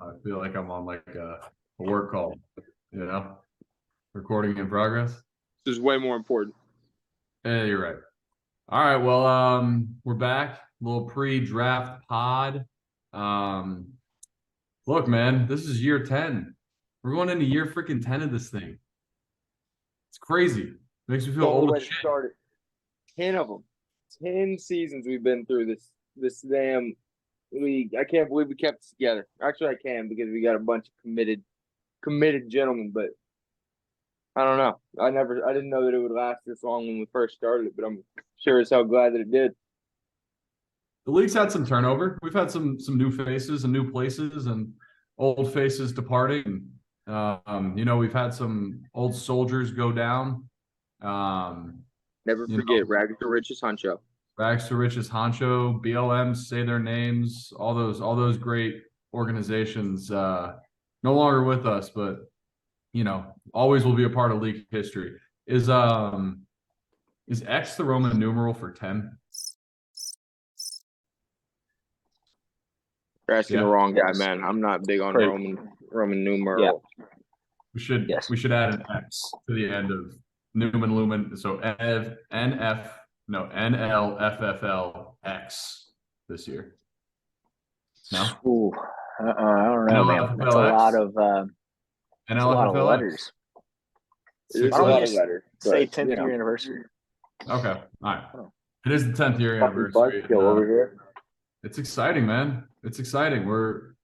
I feel like I'm on like a work call, recording in progress. This is way more important. Yeah, you're right. All right, well, we're back. A little pre-draft pod. Um, Look, man, this is year 10. We're going into year freaking 10 of this thing. It's crazy. Makes me feel Don't know old as when it shit. started. 10 of them. 10 seasons we've been through this damn league. I can't believe we kept it together. Actually, I can because we got a bunch of committed gentlemen, but I don't know. I didn't know that it would last this long when we first started it, but I'm sure as hell glad that it did. The league's had some turnover. We've had some new faces and new places and old faces departing. We've had some old soldiers go down. Um, Never you forget know, Rags to Riches Honcho. Rags to Riches, Honcho, BLM, say their names, all those great organizations no longer with us, but always will be a part of league history. Is X the Roman numeral for 10? You're asking the Yeah. wrong guy, Yes. man. I'm not big on Correct. Roman numeral. Yes. We should add an X to the end of Numen Lumen. So NLFFLX this year. No? Ooh, I don't know, man. That's a NLFFLX? lot of that's a lot of NLFFLX? letters. It's Why a don't we lot of just letters. say But, 10th you know, year anniversary? Okay. All right. It is the 10th year fucking anniversary. buzzkill over here. It's exciting, man. It's exciting. We're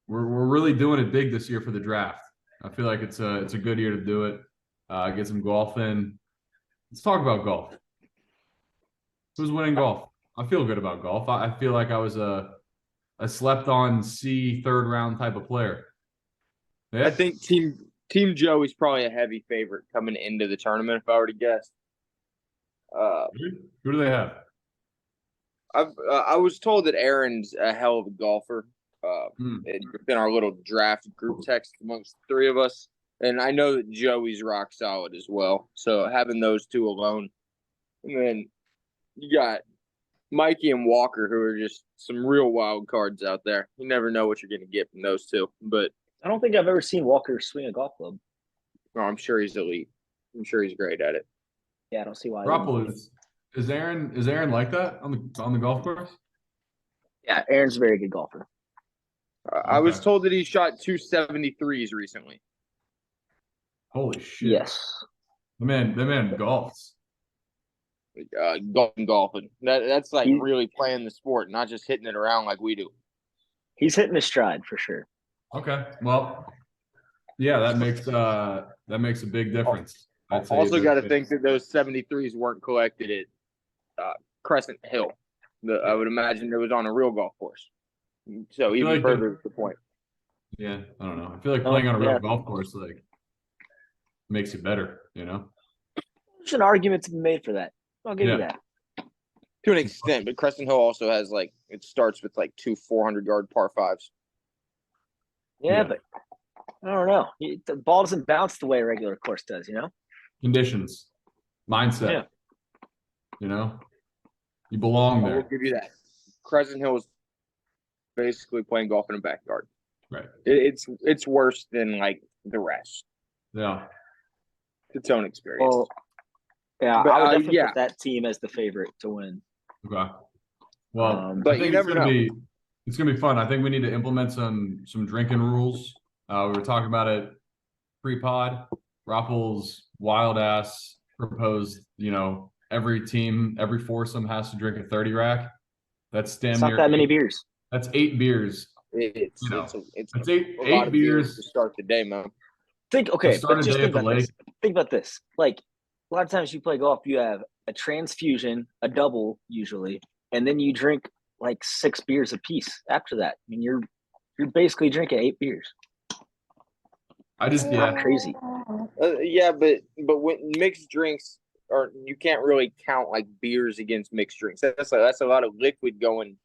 really doing it big this year for the draft. I feel like it's a good year to do it. Get some golf in. Let's talk about golf. Who's winning golf? I feel good about golf. I feel like I was a slept on C third round type of player. Yeah. I think Team Joey's probably a heavy favorite coming into the tournament, if I were to guess. Who do they have? I was told that Aaron's a hell of a golfer. Within our little draft group text amongst the three of us, and I know that Joey's rock solid as well. So having those two alone, and then you got Mikey and Walker, who are just some real wild cards out there. You never know what you're going to get from those two, but I don't think I've ever seen Walker swing a golf club. I'm sure he's elite. I'm sure he's great at it. Yeah, I don't see why. Garoppolo is Aaron like that on the golf course? Yeah, Aaron's a very good golfer. I was told that he shot 273s recently. Holy shit! Yes. The man golfs. Golfing. That's like really playing the sport, not just hitting it around like we do. He's hitting his stride for sure. Okay, well, yeah, that makes a big difference. Also, got to think that those 73s weren't collected at Crescent Hill. I would imagine it was on a real golf course. So even like further to the point. Yeah, I don't know. I feel like playing on a real golf course like makes you better. There's an argument to be made for that. I'll give you that. To an extent, but Crescent Hill also has it starts with two 400-yard par fives. Yeah, but I don't know. The ball doesn't bounce the way a regular course does, Conditions, mindset. You belong there. I will give you that. Crescent Hill is basically playing golf in a backyard. Right. It's worse than the rest. Yeah. It's its own experience. Well, yeah, but, I would definitely put that team as the favorite to win. Okay. Well, but you never know. It's gonna be fun. I think we need to implement some drinking rules. We were talking about it pre-pod. Rappel's wild ass proposed, every team, every foursome has to drink a 30 rack. That's damn near not that many beers. That's 8 beers. It's eight beers to start the day, man. Think about this. A lot of times you play golf, you have a transfusion, a double usually, and then you drink 6 beers apiece after that. I mean, you're basically drinking 8 beers. Not crazy. But when mixed drinks you can't really count beers against mixed drinks. That's a lot of liquid going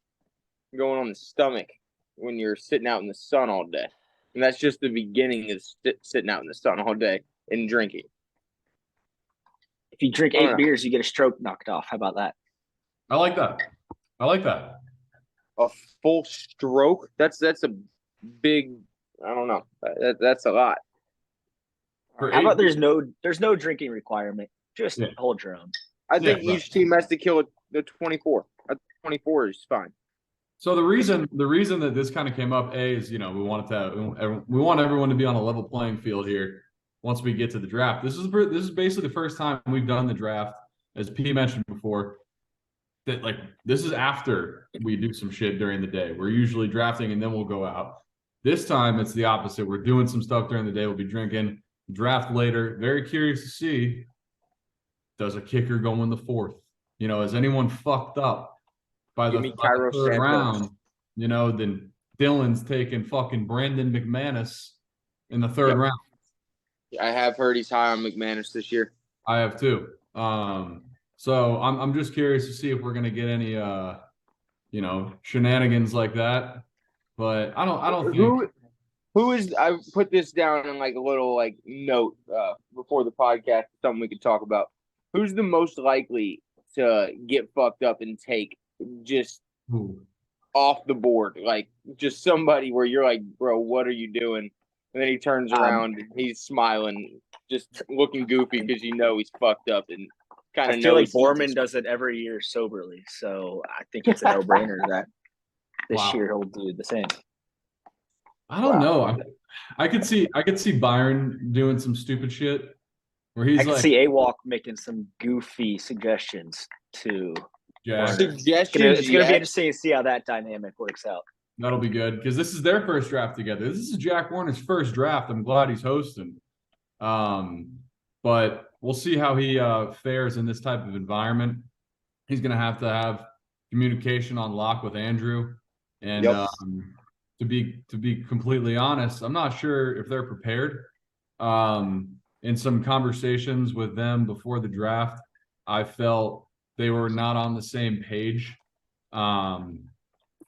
on the stomach when you're sitting out in the sun all day, and that's just the beginning of sitting out in the sun all day and drinking. If you drink 8 beers, you get a stroke knocked off. How about that? I like that. A full stroke? That's a big. I don't know. That's a lot. How about there's no drinking requirement. Just hold your own. I think each team has to kill the 24. 24 is fine. So the reason that this kind of came up, is we want everyone to be on a level playing field here. Once we get to the draft, this is basically the first time we've done the draft, as P mentioned before. That this is after we do some shit during the day. We're usually drafting and then we'll go out. This time it's the opposite. We're doing some stuff during the day. We'll be drinking. Draft later. Very curious to see, does a kicker go in the 4th? Is anyone fucked up by the 3rd round? Then Dylan's taking fucking Brandon McManus in the 3rd round. I have heard he's high on McManus this year. I have too. So I'm just curious to see if we're gonna get any shenanigans like that. But I don't think who is. I put this down in a little note before the podcast, something we could talk about. Who's the most likely to get fucked up and take just off the board? Just somebody where you're like, bro, what are you doing? And then he turns around and he's smiling, just looking goofy because he's fucked up and kind of. I feel like Borman does it every year soberly, so I think it's a no-brainer that this year he'll do the same. I don't know. I could see Byron doing some stupid shit where he's I can see AWalk making some goofy suggestions to. Yeah, it's gonna be interesting to see how that dynamic works out. That'll be good because this is their first draft together. This is Jack Warner's first draft. I'm glad he's hosting. But we'll see how he fares in this type of environment. He's going to have communication on lock with Andrew. And to be completely honest, I'm not sure if they're prepared. In some conversations with them before the draft, I felt they were not on the same page.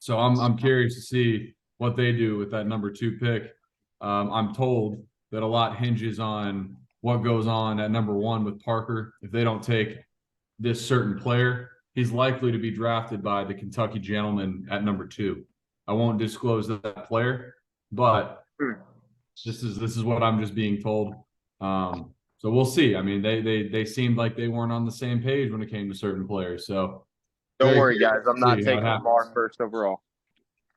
So I'm curious to see what they do with that number 2 pick. I'm told that a lot hinges on what goes on at number 1 with Parker. If they don't take this certain player, he's likely to be drafted by the Kentucky gentleman at number 2. I won't disclose that player, but this is what I'm just being told. So we'll see. I mean, they seemed like they weren't on the same page when it came to certain players. So don't worry, guys. I'm not taking Lamar first overall.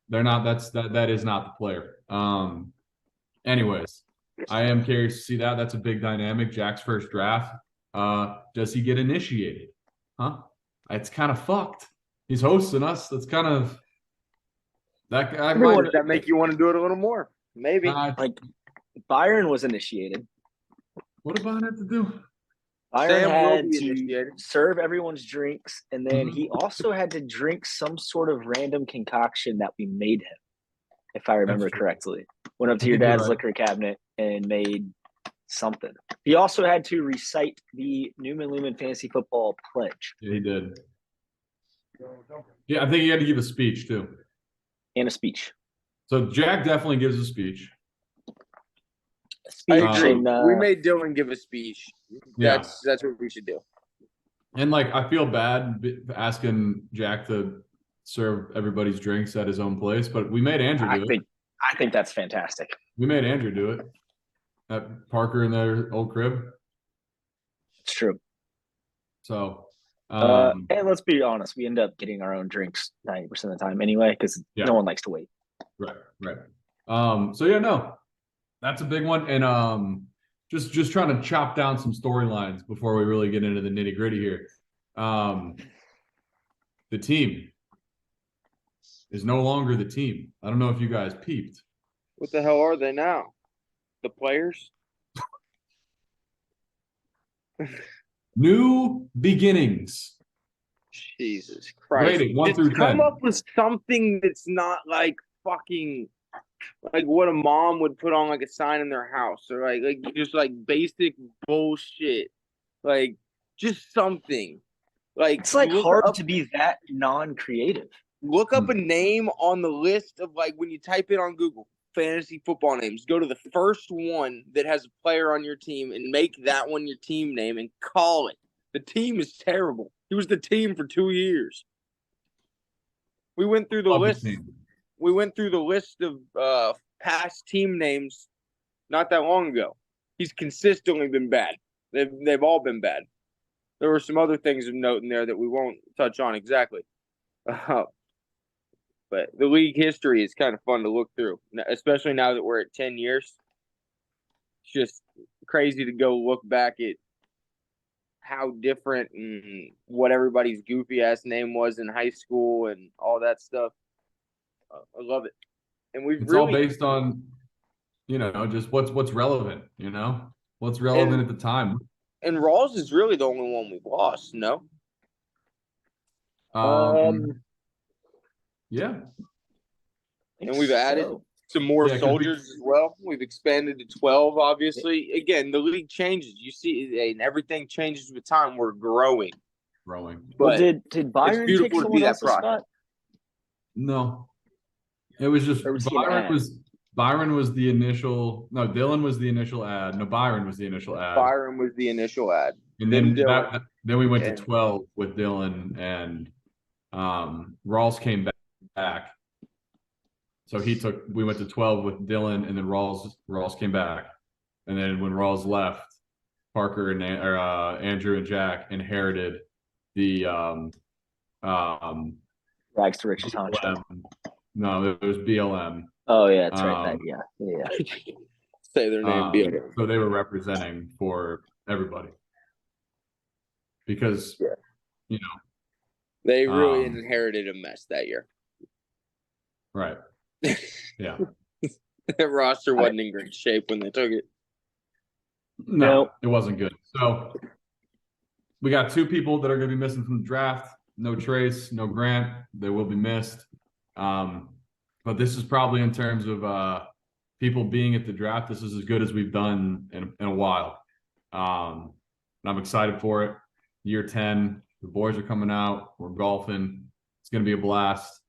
They're not. That is not the player. Anyways, I am curious to see that. That's a big dynamic. Jack's first draft. Does he get initiated? Huh? It's kind of fucked. He's hosting us. That's kind of that. Does that make you want to do it a little more? Maybe. Byron was initiated. What did Byron have to do? Byron had to serve everyone's drinks, and then he also had to drink some sort of random concoction that we made him, if I remember correctly. Went up to your dad's liquor cabinet and made something. He also had to recite the Lumen Fantasy Football Pledge. Yeah, he did. Yeah, I think he had to give a speech, too. And a speech. So Jack definitely gives a speech. We made Dylan give a speech. That's what we should do. And I feel bad asking Jack to serve everybody's drinks at his own place, but we made Andrew do it. I think that's fantastic. We made Andrew do it at Parker in their old crib. It's true. So, and let's be honest, we end up getting our own drinks 90% of the time anyway, because no one likes to wait. Right. So yeah, no. That's a big one. And just trying to chop down some storylines before we really get into the nitty-gritty here. The team is no longer the team. I don't know if you guys peeped. What the hell are they now? The players? New beginnings. Jesus Christ. Rated 1 through 10. Come up with something that's not fucking what a mom would put on a sign in their house, or just basic bullshit, just something it's hard to be that non-creative. Look up a name on the list of when you type it on Google, fantasy football names, go to the first one that has a player on your team and make that one your team name and call it. The team is terrible. He was the team for 2 years. We went through the list. We went through the list of past team names not that long ago. He's consistently been bad. They've all been bad. There were some other things of note in there that we won't touch on exactly. But the league history is kind of fun to look through, especially now that we're at 10 years. It's just crazy to go look back at how different and what everybody's goofy ass name was in high school and all that stuff. I love it. And it's all based on, just what's relevant, what's relevant at the time. And Rawls is really the only one we've lost, no? Yeah. And we've added some more soldiers as well. We've expanded to 12, obviously. Again, the league changes. You see, and everything changes with time. We're growing. But did Byron take someone else's spot? No. It was just Byron was the initial. No, Dylan was the initial ad. No, Byron was the initial ad. Byron was the initial ad. And then we went to 12 with Dylan, and Rawls came back. So we went to 12 with Dylan, and then Rawls came back. And then when Rawls left, Parker and Andrew and Jack inherited the Rags to Riches contract. No, it was BLM. Oh yeah, that's right. Yeah. Say their name. BLM. So they were representing for everybody because they really inherited a mess that year. Right. Yeah. That roster wasn't in great shape when they took it. No, it wasn't good. So we got 2 people that are going to be missing from the draft. No Trace, no Grant. They will be missed. But this is probably in terms of people being at the draft. This is as good as we've done in a while. And I'm excited for it. Year 10, the boys are coming out. We're golfing. It's going to be a blast.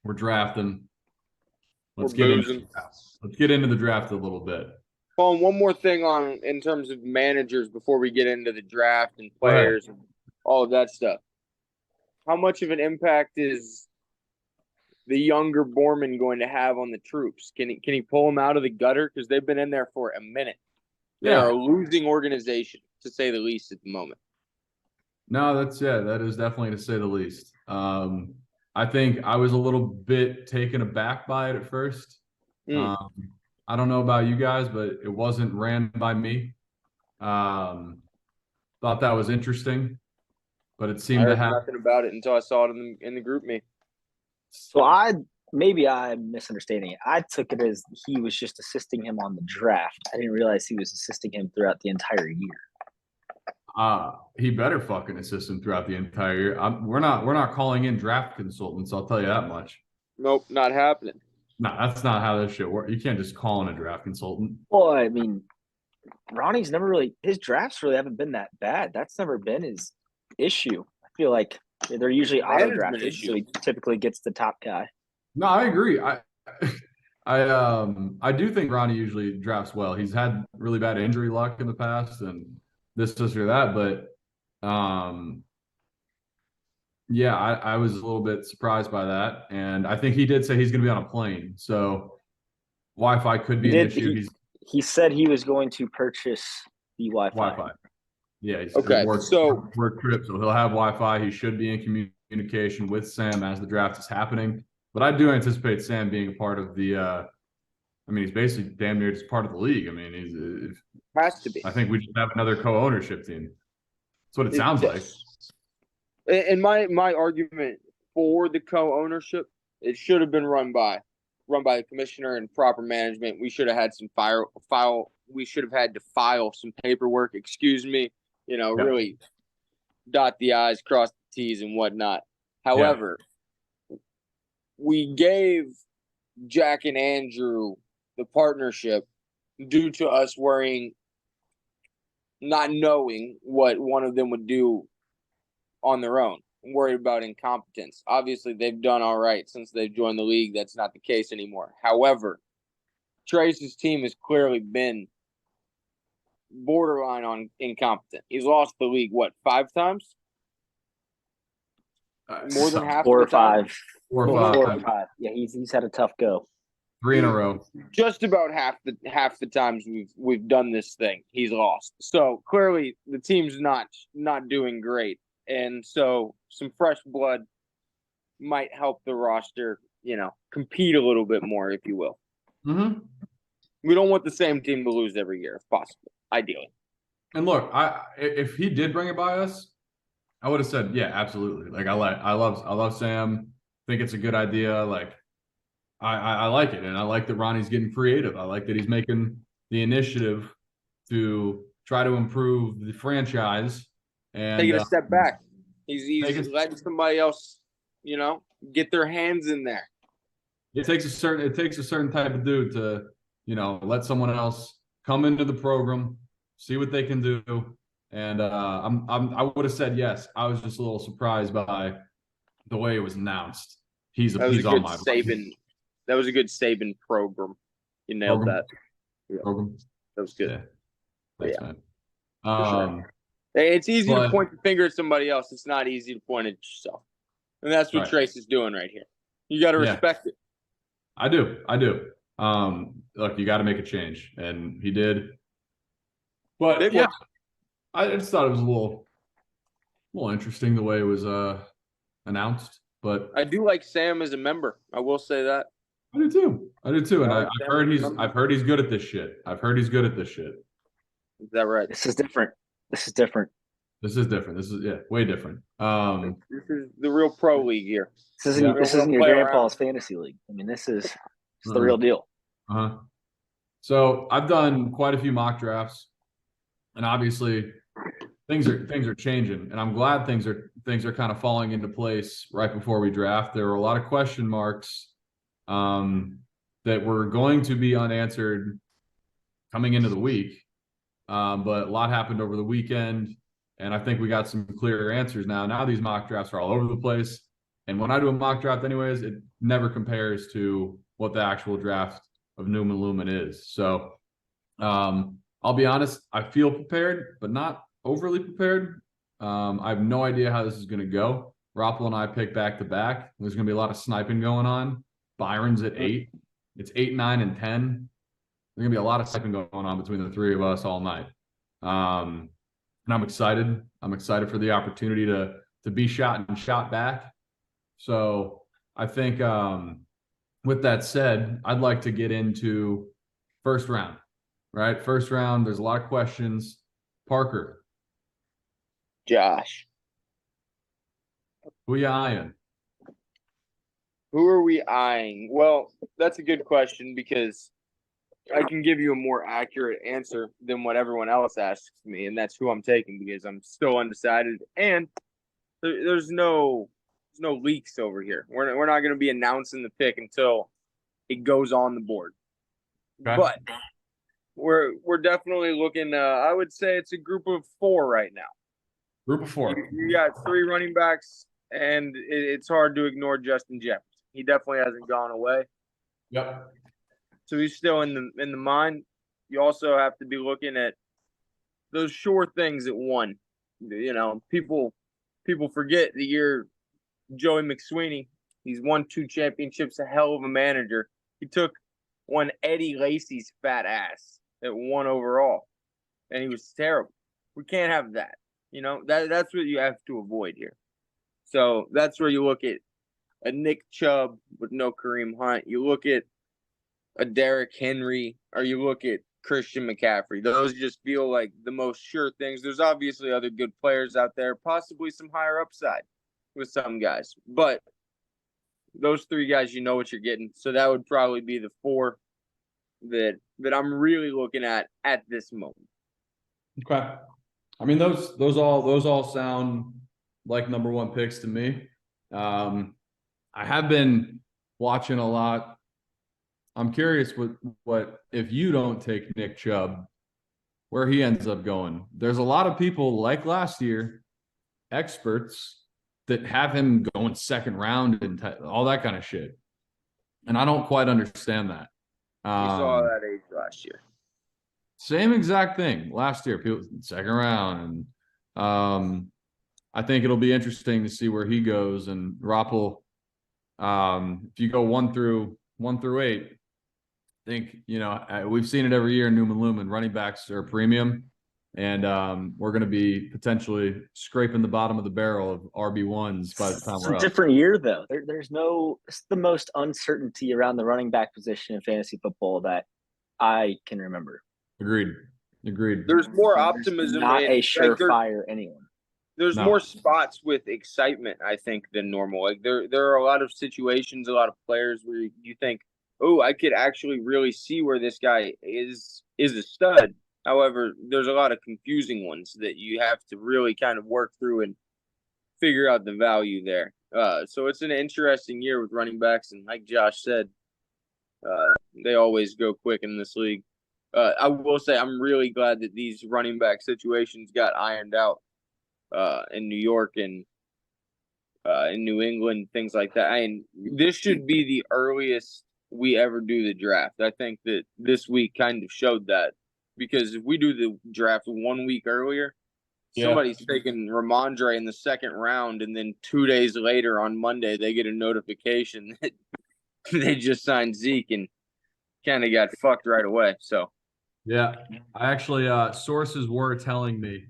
We're drafting. Let's get into the draft a little bit. Well, one more thing in terms of managers before we get into the draft and players and all of that stuff. How much of an impact is the younger Borman going to have on the troops? Can he pull them out of the gutter? Because they've been in there for a minute. They're a losing organization, to say the least, at the moment. No, that is definitely to say the least. I think I was a little bit taken aback by it at first. I don't know about you guys, but it wasn't ran by me. Thought that was interesting, but it seemed to have nothing about it until I saw it in the group me. So I'm misunderstanding it. I took it as he was just assisting him on the draft. I didn't realize he was assisting him throughout the entire year. He better fucking assist him throughout the entire year. We're not calling in draft consultants. I'll tell you that much. Nope, not happening. No, that's not how this shit works. You can't just call in a draft consultant. Well, I mean, Ronnie's his drafts really haven't been that bad. That's never been his issue. I feel like they're usually auto drafted, so he typically gets the top guy. No, I agree. I do think Ronnie usually drafts well. He's had really bad injury luck in the past, and this or that, but I was a little bit surprised by that, and I think he did say he's going to be on a plane, so Wi-Fi could be an issue. He said he was going to purchase the Wi-Fi. Yeah, he's okay. Work trip, so he'll have Wi-Fi. He should be in communication with Sam as the draft is happening, but I do anticipate Sam being a part of the. He's basically damn near just part of the league. He's has to be. I think we just have another co-ownership team. That's what it sounds like. And my argument for the co-ownership, it should have been run by the commissioner and proper management. We should have had some we should have had to file some paperwork. Excuse me. Really dot the I's, cross the T's, and whatnot. However, we gave Jack and Andrew the partnership due to us not knowing what one of them would do on their own, worried about incompetence. Obviously, they've done all right since they've joined the league. That's not the case anymore. However, Trace's team has clearly been borderline on incompetent. He's lost the league, 5 times? More than half. 4 or 5. 4 or 5. 4 or 5. Yeah, he's had a tough go. 3 in a row. Just about half the times we've done this thing, he's lost. So clearly the team's not doing great, and so some fresh blood might help the roster, compete a little bit more, if you will. Mm-hmm. We don't want the same team to lose every year, if possible, ideally. And look, if he did bring it by us, I would have said, yeah, absolutely. Like I love Sam. Think it's a good idea. Like I like it, and I like that Ronnie's getting creative. I like that he's making the initiative to try to improve the franchise and taking a step back. He's letting somebody else, get their hands in there. It takes a certain type of dude to, let someone else come into the program, see what they can do. And I would have said yes. I was just a little surprised by the way it was announced. He's on my Saban. That was a good Saban program. You nailed that. Yeah. Program. That was good. Yeah. Thanks, man. Sure. It's easy to point the finger at somebody else. It's not easy to point at yourself. And that's what Trace is doing right here. You got to respect it. I do. Look, you got to make a change, and he did. But I just thought it was a little interesting the way it was announced. But I do like Sam as a member. I will say that. I do too. And I've heard he's good at this shit. Is that right? This is different. This is way different. This is the real pro league here. This isn't your grandpa's fantasy league. I mean, this is the real deal. So I've done quite a few mock drafts, and obviously things are changing, and I'm glad things are kind of falling into place right before we draft. There were a lot of question marks that were going to be unanswered coming into the week. But a lot happened over the weekend, and I think we got some clearer answers now. Now these mock drafts are all over the place, and when I do a mock draft anyways, it never compares to what the actual draft of Numen Lumen is. So I'll be honest, I feel prepared, but not overly prepared. I have no idea how this is going to go. Roppel and I pick back to back. There's going to be a lot of sniping going on. Byron's at 8. It's 8, 9, and 10. There's gonna be a lot of sniping going on between the three of us all night, and I'm excited. I'm excited for the opportunity to be shot and shot back. So I think, with that said, I'd like to get into first round. Right, first round. There's a lot of questions. Parker, Josh, who you eyeing? Who are we eyeing? Well, that's a good question because I can give you a more accurate answer than what everyone else asks me, and that's who I'm taking because I'm still undecided. And there's no leaks over here. We're not going to be announcing the pick until it goes on the board. Okay. But we're definitely looking. I would say it's a group of 4 right now. Group of 4. You got 3 running backs, and it's hard to ignore Justin Jefferson. He definitely hasn't gone away. Yep. So he's still in the mind. You also have to be looking at those sure things at 1. People forget the year Joey McSweeney. He's won 2 championships. A hell of a manager. He took one Eddie Lacy's fat ass at 1 overall, and he was terrible. We can't have that. That's what you have to avoid here. So that's where you look at a Nick Chubb with no Kareem Hunt. You look at a Derrick Henry, or you look at Christian McCaffrey. Those just feel like the most sure things. There's obviously other good players out there, possibly some higher upside with some guys. But those 3 guys, you know what you're getting. So that would probably be the 4 that I'm really looking at this moment. Okay. I mean, those all sound like number 1 picks to me. I have been watching a lot. I'm curious what if you don't take Nick Chubb, where he ends up going. There's a lot of people like last year, experts, that have him going second round and all that kind of shit. And I don't quite understand that. We saw that age last year. Same exact thing last year, people second round. And I think it'll be interesting to see where he goes. And Roppel, if you go 1 through 8, think, we've seen it every year in Numen Lumen. Running backs are premium, and we're going to be potentially scraping the bottom of the barrel of RB1s by the time It's we're a up. different year, though. It's the most uncertainty around the running back position in fantasy football that I can remember. Agreed. There's more optimism. Not a surefire anyone. There's more spots with excitement, I think, than normal. Like there are a lot of situations, a lot of players where you think, oh, I could actually really see where this guy is a stud. However, there's a lot of confusing ones that you have to really kind of work through and figure out the value there. So it's an interesting year with running backs, and like Josh said, they always go quick in this league. I will say I'm really glad that these running back situations got ironed out in New York and in New England, things like that. This should be the earliest we ever do the draft. I think that this week kind of showed that, because if we do the draft 1 week earlier, somebody's taking Ramondre in the second round, and then 2 days later on Monday they get a notification that they just signed Zeke and kind of got fucked right away. So yeah, I actually sources were telling me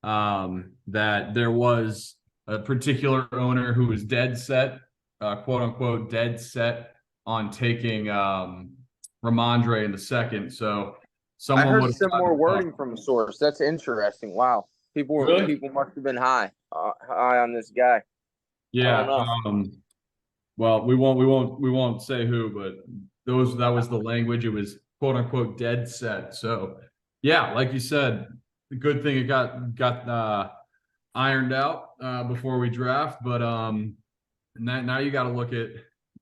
that there was a particular owner who was dead set, quote unquote, dead set on taking Ramondre in the second. So someone I heard some more wording from a source. That's interesting. Wow, people must have been high on this guy. Yeah. Well, we won't say who, but that was the language. It was quote unquote dead set. So yeah, like you said, the good thing it got ironed out before we draft. But now you got to look at.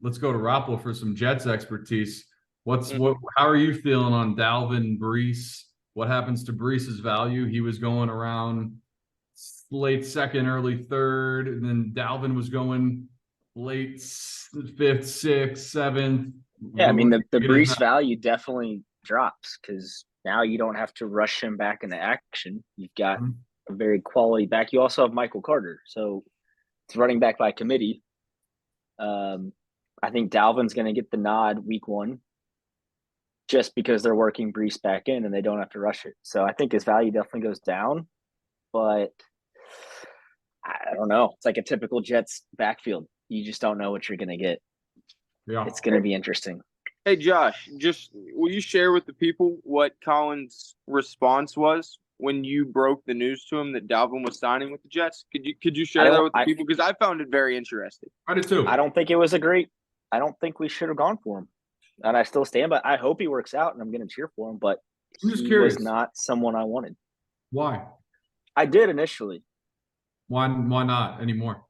Let's go to Rappel for some Jets expertise. How are you feeling on Dalvin, Breece? What happens to Breece's value? He was going around late second, early third, and then Dalvin was going late fifth, sixth, seventh. Yeah, I mean the Breece value definitely drops because now you don't have to rush him back into action. You've got a very quality back. You also have Michael Carter, so it's running back by committee. I think Dalvin's going to get the nod week 1 just because they're working Breece back in and they don't have to rush it. So I think his value definitely goes down, but I don't know. It's like a typical Jets backfield. You just don't know what you're going to get. Yeah. It's going to be interesting. Hey, Josh, will you share with the people what Colin's response was when you broke the news to him that Dalvin was signing with the Jets? Could you share that with the people? Because I found it very interesting. I did too. I don't think we should have gone for him. And I still stand by. I hope he works out, and I'm going to cheer for him. But he was not someone I wanted. Why? I did initially. Why not anymore?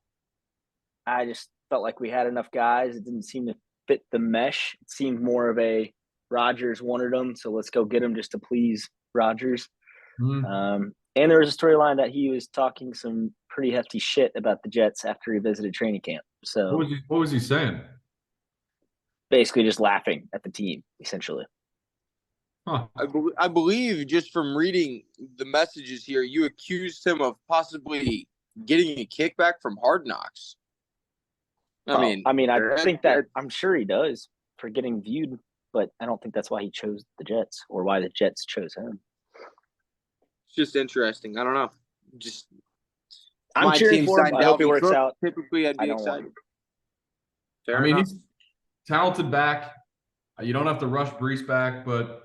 I just felt like we had enough guys. It didn't seem to fit the mesh. It seemed more of a Rodgers wanted him, so let's go get him just to please Rodgers. And there was a storyline that he was talking some pretty hefty shit about the Jets after he visited training camp. So what was he saying? Basically just laughing at the team, essentially. Huh. I believe just from reading the messages here, you accused him of possibly getting a kickback from Hard Knocks. I think that I'm sure he does for getting viewed, but I don't think that's why he chose the Jets or why the Jets chose him. It's just interesting. I don't know. I'm cheering for him. I hope he works out. Typically, I'd be excited. He's talented back. You don't have to rush Breece back, but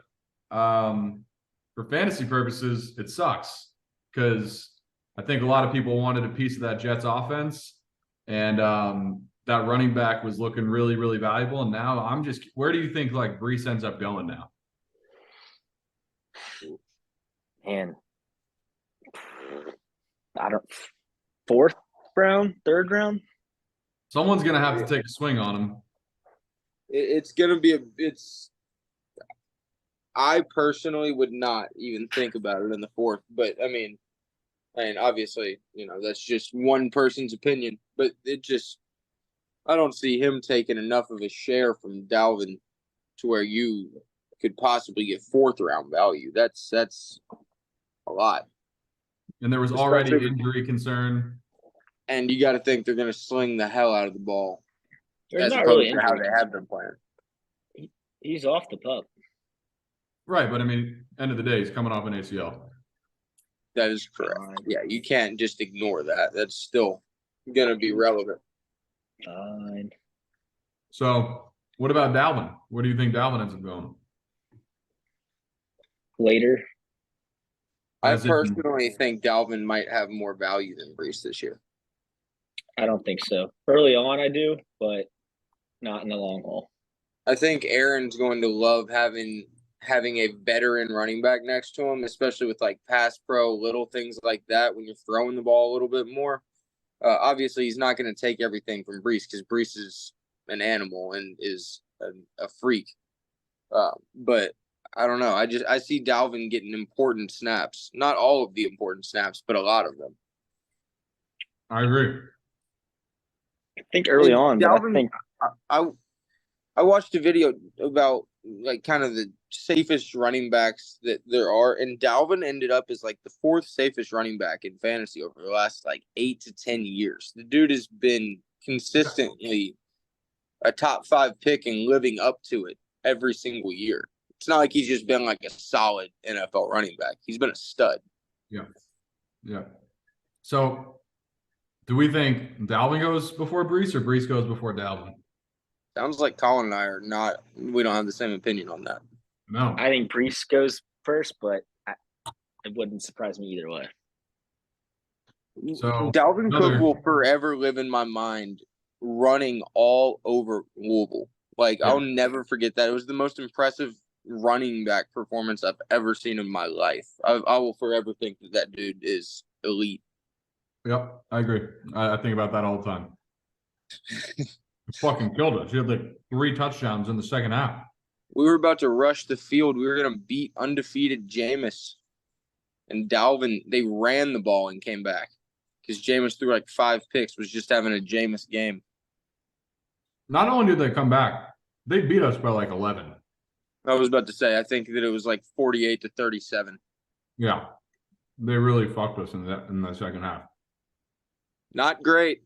for fantasy purposes, it sucks because I think a lot of people wanted a piece of that Jets offense, and that running back was looking really, really valuable. And now where do you think like Breece ends up going now? And fourth round, third round. Someone's gonna have to take a swing on him. It's gonna be I personally would not even think about it in the fourth, but I mean, obviously, that's just one person's opinion, but I don't see him taking enough of a share from Dalvin to where you could possibly get fourth round value. That's a lot. And there was already injury concern. And you got to think they're going to sling the hell out of the ball. There's not really how they have been playing. He's off the pup. Right, but I mean, end of the day, he's coming off an ACL. That is correct. Yeah, you can't just ignore that. That's still going to be relevant. Fine. So, what about Dalvin? Where do you think Dalvin ends up going? Later. I personally think Dalvin might have more value than Brees this year. I don't think so. Early on, I do, but not in the long haul. I think Aaron's going to love having a veteran running back next to him, especially with like pass pro, little things like that when you're throwing the ball a little bit more. Obviously, he's not going to take everything from Brees because Brees is an animal and is a freak. But I don't know. I see Dalvin getting important snaps. Not all of the important snaps, but a lot of them. I agree. I think early on, Dalvin, but I think I watched a video about like kind of the safest running backs that there are, and Dalvin ended up as like the 4th safest running back in fantasy over the last like 8 to 10 years. The dude has been consistently a top 5 pick and living up to it every single year. It's not like he's just been like a solid NFL running back. He's been a stud. Yeah. Yeah. So, do we think Dalvin goes before Brees or Brees goes before Dalvin? Sounds like Colin and I are not – we don't have the same opinion on that. No. I think Brees goes first, but it wouldn't surprise me either way. So Dalvin Cook will forever live in my mind running all over Louisville. Like, yeah. I'll never forget that. It was the most impressive running back performance I've ever seen in my life. I will forever think that dude is elite. Yep, I agree. I think about that all the time. It fucking killed us. He had like 3 touchdowns in the second half. We were about to rush the field. We were going to beat undefeated Jameis. And Dalvin, they ran the ball and came back. Because Jameis threw like 5 picks, was just having a Jameis game. Not only did they come back, they beat us by like 11. I was about to say, I think that it was like 48-37. Yeah. They really fucked us in the second half. Not great.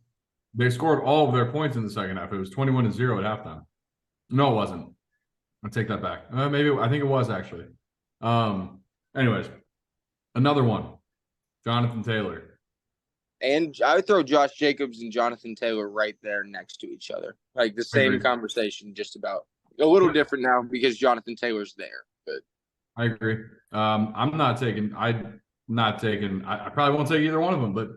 They scored all of their points in the second half. It was 21-0 at halftime. No, it wasn't. I'll take that back. Maybe I think it was actually. Anyways, another one. Jonathan Taylor. And I would throw Josh Jacobs and Jonathan Taylor right there next to each other. Like the same conversation, just about. A little different now because Jonathan Taylor's there. But I agree. I probably won't take either one of them, but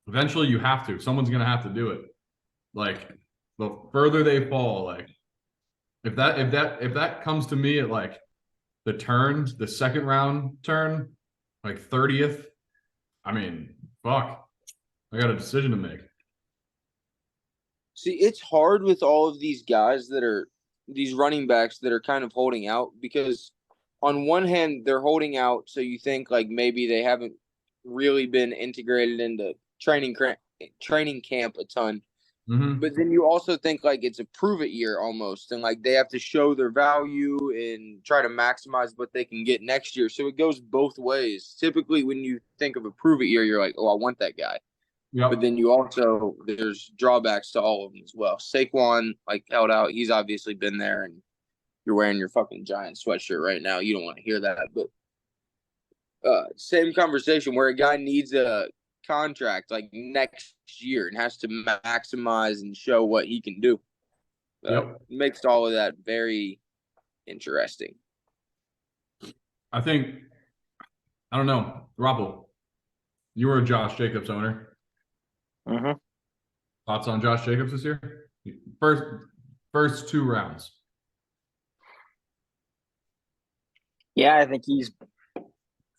eventually you have to. Someone's going to have to do it. Like the further they fall, like if that comes to me at like the second round turn, like 30th, I mean, fuck. I got a decision to make. See, it's hard with all of these guys that are these running backs that are kind of holding out because on one hand, they're holding out. So you think like maybe they haven't really been integrated into training camp a ton. Mm-hmm. But then you also think like it's a prove it year almost. And like they have to show their value and try to maximize what they can get next year. So it goes both ways. Typically when you think of a prove it year, you're like, oh, I want that guy. Yep. But then you also, there's drawbacks to all of them as well. Saquon, like, held out. He's obviously been there, and you're wearing your fucking Giant sweatshirt right now. You don't want to hear that. But same conversation where a guy needs a contract, like, next year and has to maximize and show what he can do. Makes all of that very interesting. I don't know, Robble, you were a Josh Jacobs owner. Mm-hmm. Thoughts on Josh Jacobs this year? First 2 rounds. Yeah, I think he's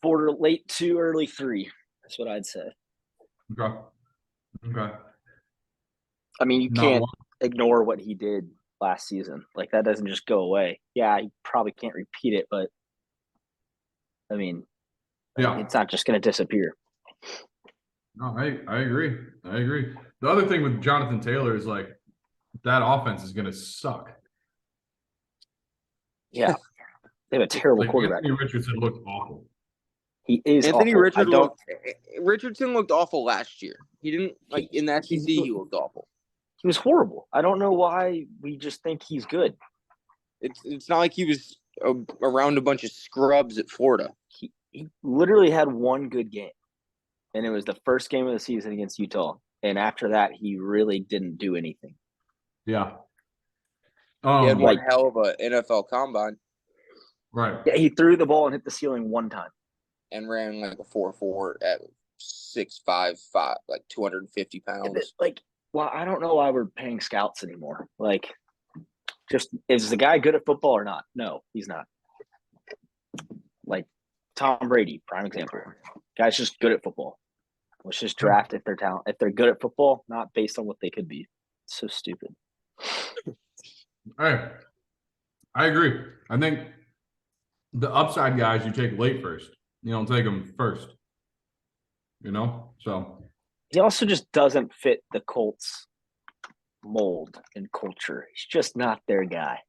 border late 2, early 3. That's what I'd say. Okay. I mean, you can't ignore what he did last season. Like, that doesn't just go away. Yeah, you probably can't repeat it, but I mean, it's not just going to disappear. No, I agree. The other thing with Jonathan Taylor is like that offense is going to suck. Yeah, they have a terrible quarterback. Anthony Richardson looked awful. He is Anthony awful. Richardson looked awful last year. He didn't like in the SEC. He looked awful. He was horrible. I don't know why we just think he's good. It's not like he was around a bunch of scrubs at Florida. He literally had one good game, and it was the first game of the season against Utah. And after that, he really didn't do anything. Yeah. He had one hell of a NFL combine. Right. Yeah, he threw the ball and hit the ceiling one time. And ran like a 4.4 at 6'5", like 250 pounds. Like, well, I don't know why we're paying scouts anymore. Like, just is the guy good at football or not? No, he's not. Like Tom Brady, prime example. Guy's just good at football. Let's just draft if they're talent. If they're good at football, not based on what they could be. It's so stupid. Hey, I agree. I think the upside guys you take late first. You don't take them first. So he also just doesn't fit the Colts mold and culture. He's just not their guy.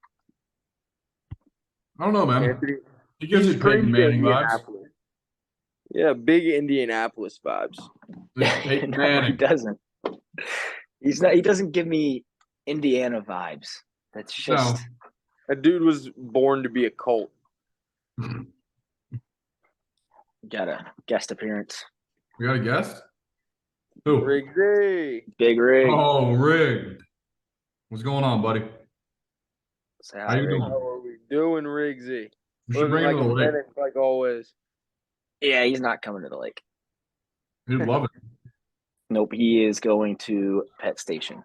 I don't know, man. He gives it Peyton Manning vibes. Yeah, big Indianapolis vibes. Peyton Manning. He doesn't. He's not. He doesn't give me Indiana vibes. That's just. No. That dude was born to be a Colt. Got a guest appearance. We got a guest? Who? Riggsy. Big Rig. Oh, Rig. What's going on, buddy? How you doing? How are we doing, Riggsy? We should bring him to the lake. Like always. Yeah, he's not coming to the lake. He'd love it. Nope, he is going to Pet Station.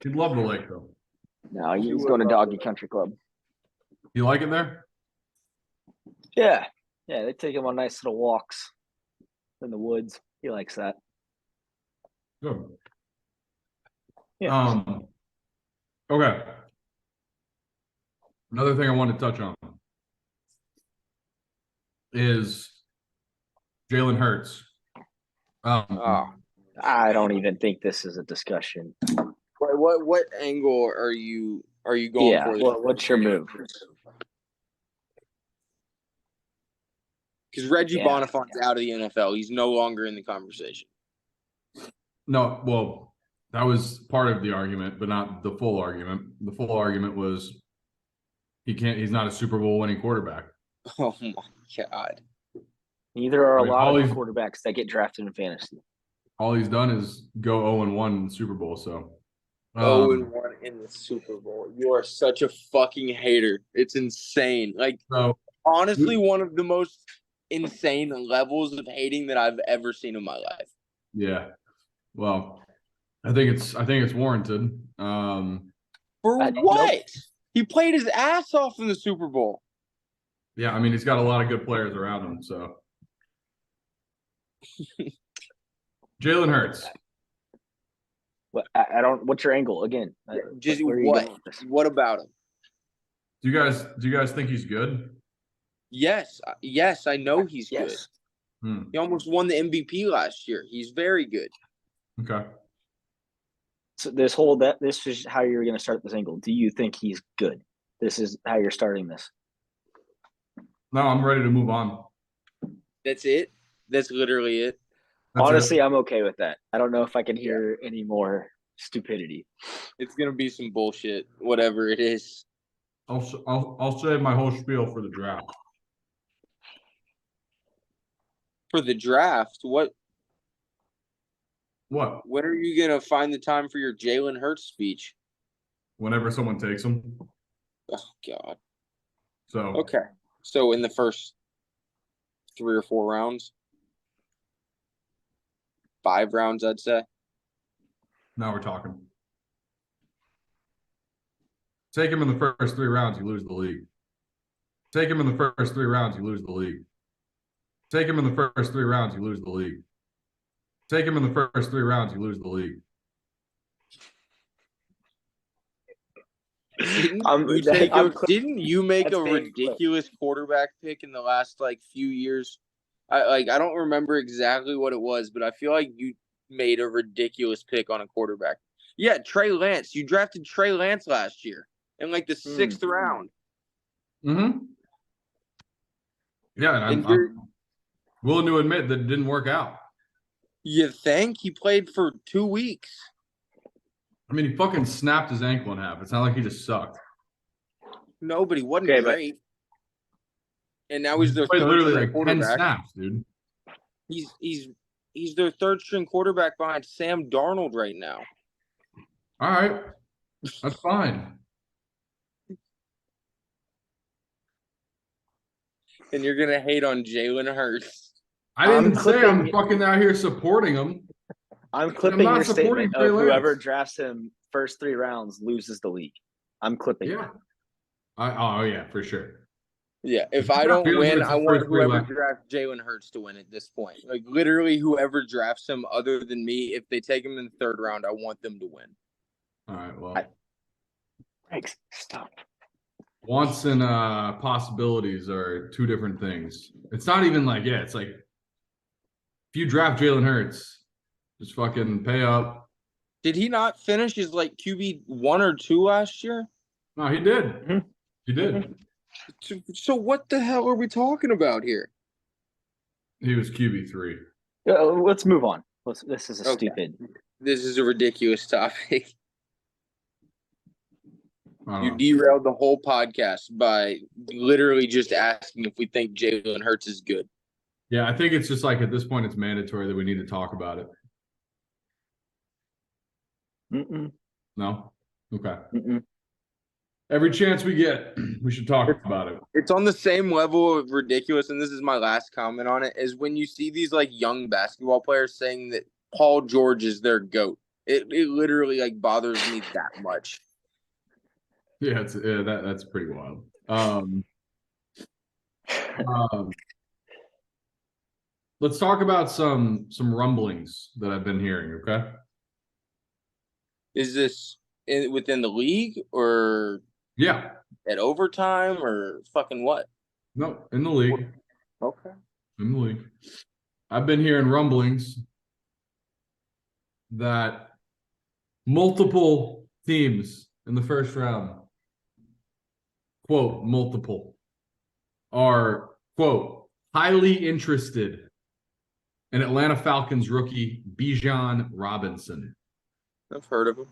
He'd love the lake, though. No, he's going to Doggy Country Club. You like it there? Yeah. Yeah, they take him on nice little walks in the woods. He likes that. Good. Yeah. Okay. Another thing I want to touch on is Jalen Hurts. I don't even think this is a discussion. What angle are you going for? Yeah. What's your move? Because Reggie Boniface's out of the NFL. He's no longer in the conversation. No, well, that was part of the argument, but not the full argument. The full argument was he's not a Super Bowl winning quarterback. Oh my God. Neither are a lot of quarterbacks that get drafted in fantasy. All he's done is go 0-1 in the Super Bowl, so 0-1 in the Super Bowl. You are such a fucking hater. It's insane. Like honestly, one of the most insane levels of hating that I've ever seen in my life. Yeah. Well, I think it's warranted. For what? Nope. He played his ass off in the Super Bowl. Yeah, I mean he's got a lot of good players around him, so Jalen Hurts. I don't. What's your angle again? Just what about him? Do you guys think he's good? Yes, I know he's good. He almost won the MVP last year. He's very good. Okay. So this is how you're going to start this angle. Do you think he's good? This is how you're starting this. No, I'm ready to move on. That's it. That's literally it. Honestly, I'm okay with that. I don't know if I can hear any more stupidity. It's gonna be some bullshit, whatever it is. I'll save my whole spiel for the draft. For the draft, what? What? When are you gonna find the time for your Jalen Hurts speech? Whenever someone takes him. Oh God. So okay. So in the first 3 or 4 rounds. 5 rounds, I'd say. Now we're talking. Take him in the first 3 rounds, you lose the league. Take him in the first 3 rounds, you lose the league. Take him in the first 3 rounds, you lose the league. Take him in the first 3 rounds, you lose the league. Didn't you make a ridiculous quarterback pick in the last few years? I don't remember exactly what it was, but I feel like you made a ridiculous pick on a quarterback. Yeah, Trey Lance. You drafted Trey Lance last year in the 6th round. Mm-hmm. Yeah, and I'm willing to admit that it didn't work out. You think? He played for 2 weeks. I mean, he fucking snapped his ankle in half. It's not like he just sucked. No, but he wasn't great. And now he's their third string quarterback. 10 snaps, dude. He's their third string quarterback behind Sam Darnold right now. All right. That's fine. And you're gonna hate on Jalen Hurts. I didn't say I'm fucking out here supporting him. I'm clipping your statement of whoever drafts him first 3 rounds loses the league. I'm clipping. Yeah. Oh yeah, for sure. Yeah, if I don't win, I want whoever drafts Jalen Hurts to win at this point. Like literally, whoever drafts him other than me, if they take him in the 3rd round, I want them to win. All right, well. Thanks. Stop. Wants and possibilities are 2 different things. It's not even like, it's like if you draft Jalen Hurts, just fucking pay up. Did he not finish his like QB 1 or 2 last year? No, he did. Mm-hmm. He did. So what the hell are we talking about here? He was QB 3. Let's move on. This is stupid. This is a ridiculous topic. You derailed the whole podcast by literally just asking if we think Jalen Hurts is good. Yeah, I think it's just like at this point it's mandatory that we need to talk about it. No? Okay. Every chance we get, we should talk about it. It's on the same level of ridiculous, and this is my last comment on it, is when you see these like young basketball players saying that Paul George is their GOAT. It literally like bothers me that much. Yeah, that's pretty wild. Let's talk about some rumblings that I've been hearing, okay? Is this within the league or at overtime or fucking what? No, in the league. Okay. In the league. I've been hearing rumblings that multiple teams in the first round, quote, multiple, are, quote, highly interested in Atlanta Falcons rookie Bijan Robinson. I've heard of him.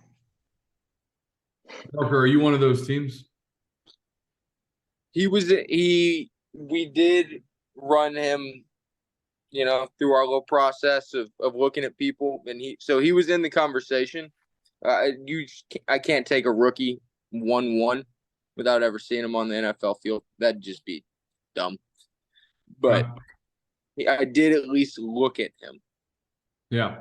Parker, are you one of those teams? We did run him, through our little process of looking at people, and he was in the conversation. I can't take a rookie 1-1 without ever seeing him on the NFL field. That'd just be dumb. But I did at least look at him. Yeah.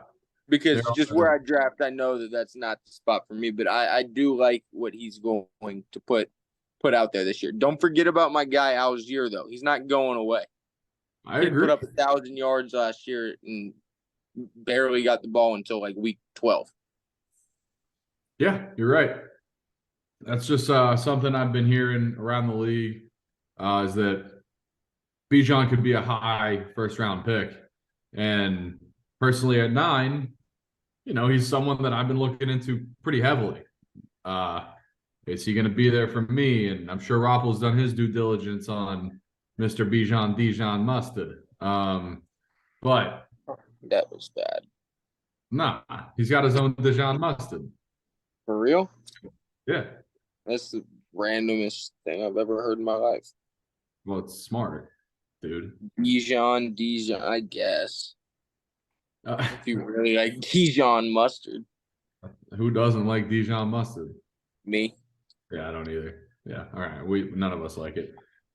Because just where I draft, I know that that's not the spot for me. But I do like what he's going to put out there this year. Don't forget about my guy Algier, though. He's not going away. I agree. He put up 1,000 yards last year and barely got the ball until like week 12. Yeah, you're right. That's just something I've been hearing around the league is that Bijan could be a high first-round pick. And personally at 9, he's someone that I've been looking into pretty heavily. Is he going to be there for me? And I'm sure Roppel's done his due diligence on Mr. Dijon Mustard. But that was bad. Nah, he's got his own Dijon Mustard. For real? Yeah. That's the randomest thing I've ever heard in my life. Well, it's smarter, dude. Dijon, I guess. If you really like Dijon mustard. Who doesn't like Dijon mustard? Me. Yeah, I don't either. Yeah, all right. None of us like it.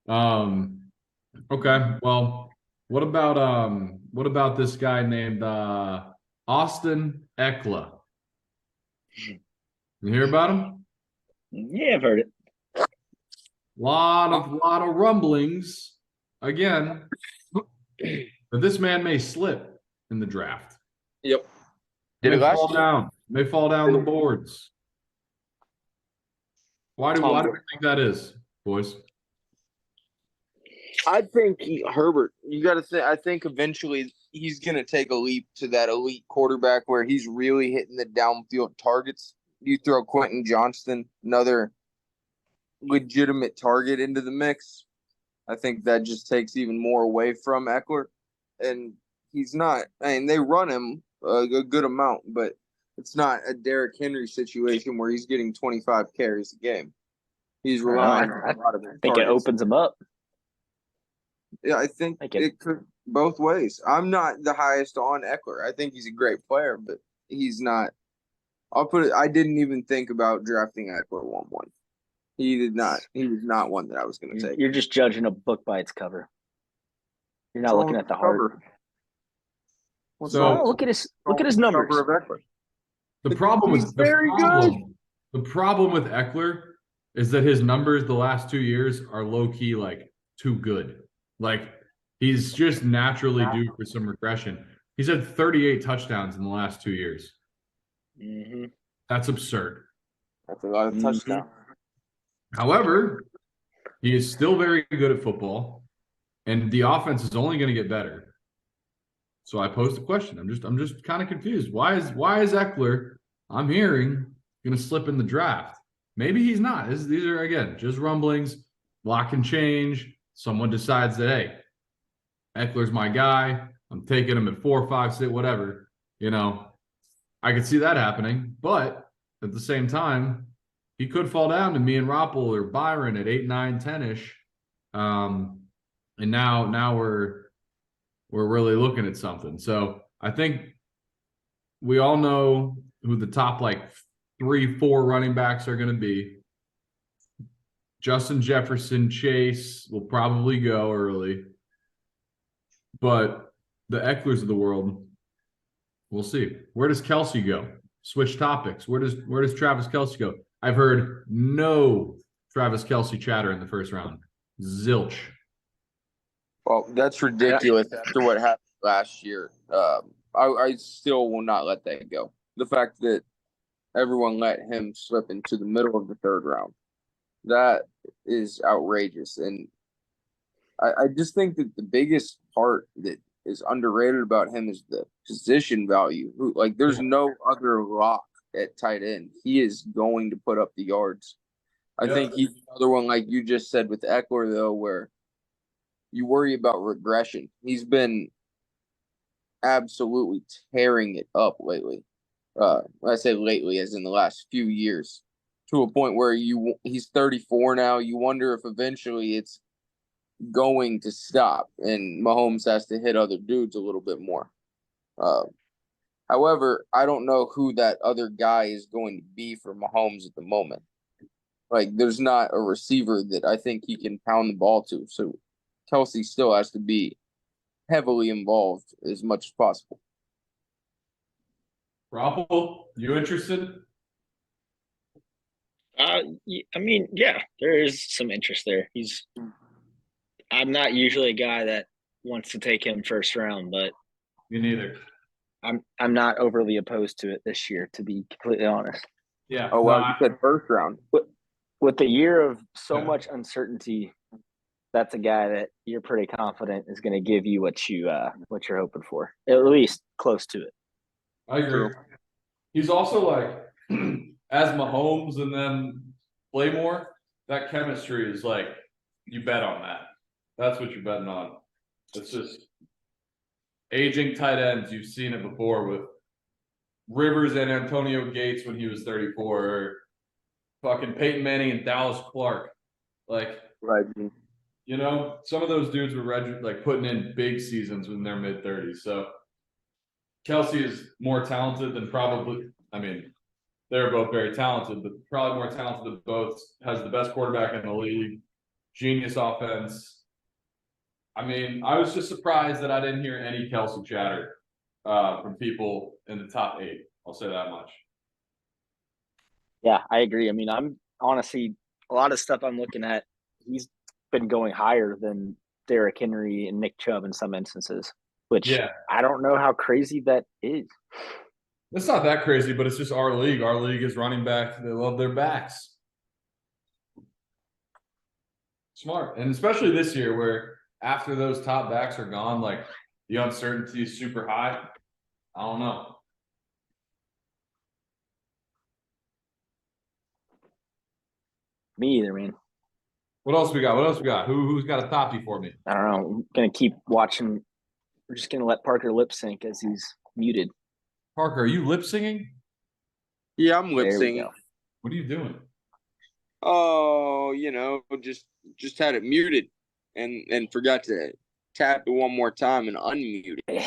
Okay. Well, what about this guy named Austin Eckler? You hear about him? Yeah, I've heard it. Lot of rumblings again that this man may slip in the draft. Yep. May fall down the boards. Why do we think that is, boys? I think Herbert. You got to think. I think eventually he's going to take a leap to that elite quarterback where he's really hitting the downfield targets. You throw Quentin Johnston, another legitimate target, into the mix. I think that just takes even more away from Eckler, and he's not. I mean, they run him a good amount, but it's not a Derrick Henry situation where he's getting 25 carries a game. He's relying on a lot of I think it opens him up. Yeah, I think it could both ways. I'm not the highest on Eckler. I think he's a great player, but he's not. I'll put it. I didn't even think about drafting Eckler 1-1. He did not. He was not one that I was going to take. You're just judging a book by its cover. You're not looking at the heart. So look at his numbers. The problem with Eckler is that his numbers the last 2 years are low key like too good. Like he's just naturally due for some regression. He's had 38 touchdowns in the last 2 years. Mm-hmm. That's absurd. That's a lot of touchdowns. However, he is still very good at football, and the offense is only going to get better. So I posed the question. I'm just kind of confused. Why is Eckler, I'm hearing, going to slip in the draft? Maybe he's not. These are, again, just rumblings. Lot can change. Someone decides that, hey, Eckler's my guy. I'm taking him at 4, 5, 6, whatever. I could see that happening. But at the same time, he could fall down to me and Roppel or Byron at 8, 9, 10-ish. And now we're really looking at something. So I think we all know who the top 3, 4 running backs are going to be. Justin Jefferson, Chase will probably go early. But the Ecklers of the world, we'll see. Where does Kelsey go? Switch topics. Where does Travis Kelsey go? I've heard no Travis Kelsey chatter in the first round. Zilch. Well, that's ridiculous after what happened last year. I still will not let that go. The fact that everyone let him slip into the middle of the third round, that is outrageous. And I just think that the biggest part that is underrated about him is the position value. There's no other lock at tight end. He is going to put up the yards. I think he's another one, like you just said with Eckler, though, where you worry about regression. He's been absolutely tearing it up lately. I say lately, as in the last few years, to a point where he's 34 now. You wonder if eventually it's going to stop and Mahomes has to hit other dudes a little bit more. However, I don't know who that other guy is going to be for Mahomes at the moment. There's not a receiver that I think he can pound the ball to. So Kelsey still has to be heavily involved as much as possible. Roppel, you interested? I mean, yeah, there is some interest there. I'm not usually a guy that wants to take him first round, but me neither. I'm not overly opposed to it this year, to be completely honest. Yeah. Oh, well, you said first round. With the year of so much uncertainty, that's a guy that you're pretty confident is going to give you what you're hoping for, at least close to it. I agree. He's also as Mahomes and then Playmore, that chemistry is you bet on that. That's what you're betting on. It's just aging tight ends. You've seen it before with Rivers and Antonio Gates when he was 34, or fucking Peyton Manning and Dallas Clark. Right. Some of those dudes were putting in big seasons in their mid-30s. So Kelsey is more talented than they're both very talented, but probably more talented than both. Has the best quarterback in the league. Genius offense. I was just surprised that I didn't hear any Kelsey chatter from people in the top 8. I'll say that much. Yeah, I agree. I'm honestly, a lot of stuff I'm looking at, he's been going higher than Derrick Henry and Nick Chubb in some instances, which I don't know how crazy that is. It's not that crazy, but it's just our league. Our league is running back. They love their backs. Smart. And especially this year where after those top backs are gone, the uncertainty is super high. I don't know. Me either, man. What else we got? Who's got a toppy for me? I don't know. I'm going to keep watching. We're just going to let Parker lip sync as he's muted. Parker, are you lip singing? Yeah, I'm lip singing. What are you doing? Oh, just had it muted and forgot to tap it one more time and unmute it.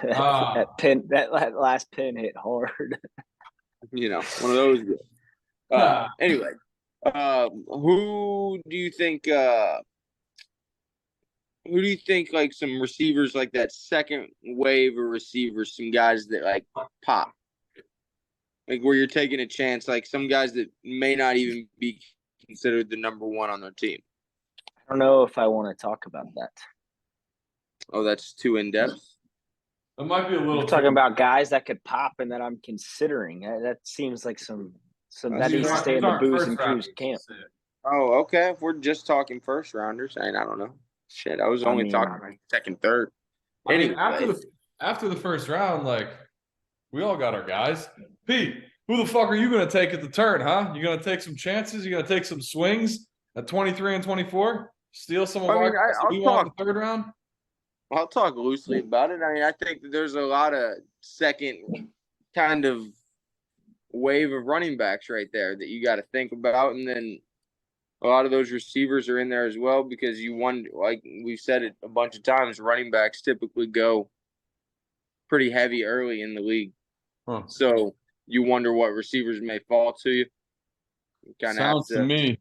that last pin hit hard. One of those. Anyway, who do you think? Who do you think like some receivers like that second wave of receivers, some guys that like pop, like where you're taking a chance, like some guys that may not even be considered the number one on their team? I don't know if I want to talk about that. Oh, that's too in depth. It might be a little. I'm talking about guys that could pop and that I'm considering. That seems like some that needs to stay in the booze and cruise camp. Oh, okay. If we're just talking first rounders, I don't know. Shit, I was only talking like second, third. Anyway, after the first round, like we all got our guys. Pete, who the fuck are you going to take at the turn, huh? You going to take some chances? You going to take some swings at 23 and 24? Steal some of our guys you want in the third round? I'll talk loosely about it. I mean, I think that there's a lot of second kind of wave of running backs right there that you got to think about, and then a lot of those receivers are in there as well because you wonder, like we've said it a bunch of times, running backs typically go pretty heavy early in the league. Huh. So you wonder what receivers may fall to you. Sounds to me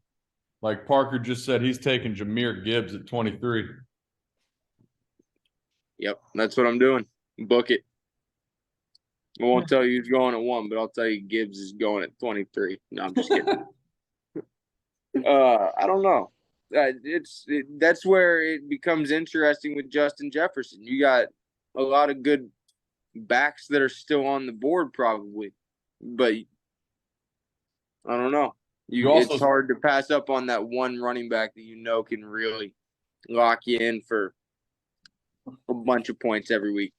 like Parker just said he's taking Jahmyr Gibbs at 23. Yep, that's what I'm doing. Book it. I won't tell you who's going at 1, but I'll tell you Gibbs is going at 23. No, I'm just kidding. I don't know. That's where it becomes interesting with Justin Jefferson. You got a lot of good backs that are still on the board probably, but I don't know. It's hard to pass up on that one running back that can really lock you in for a bunch of points every week.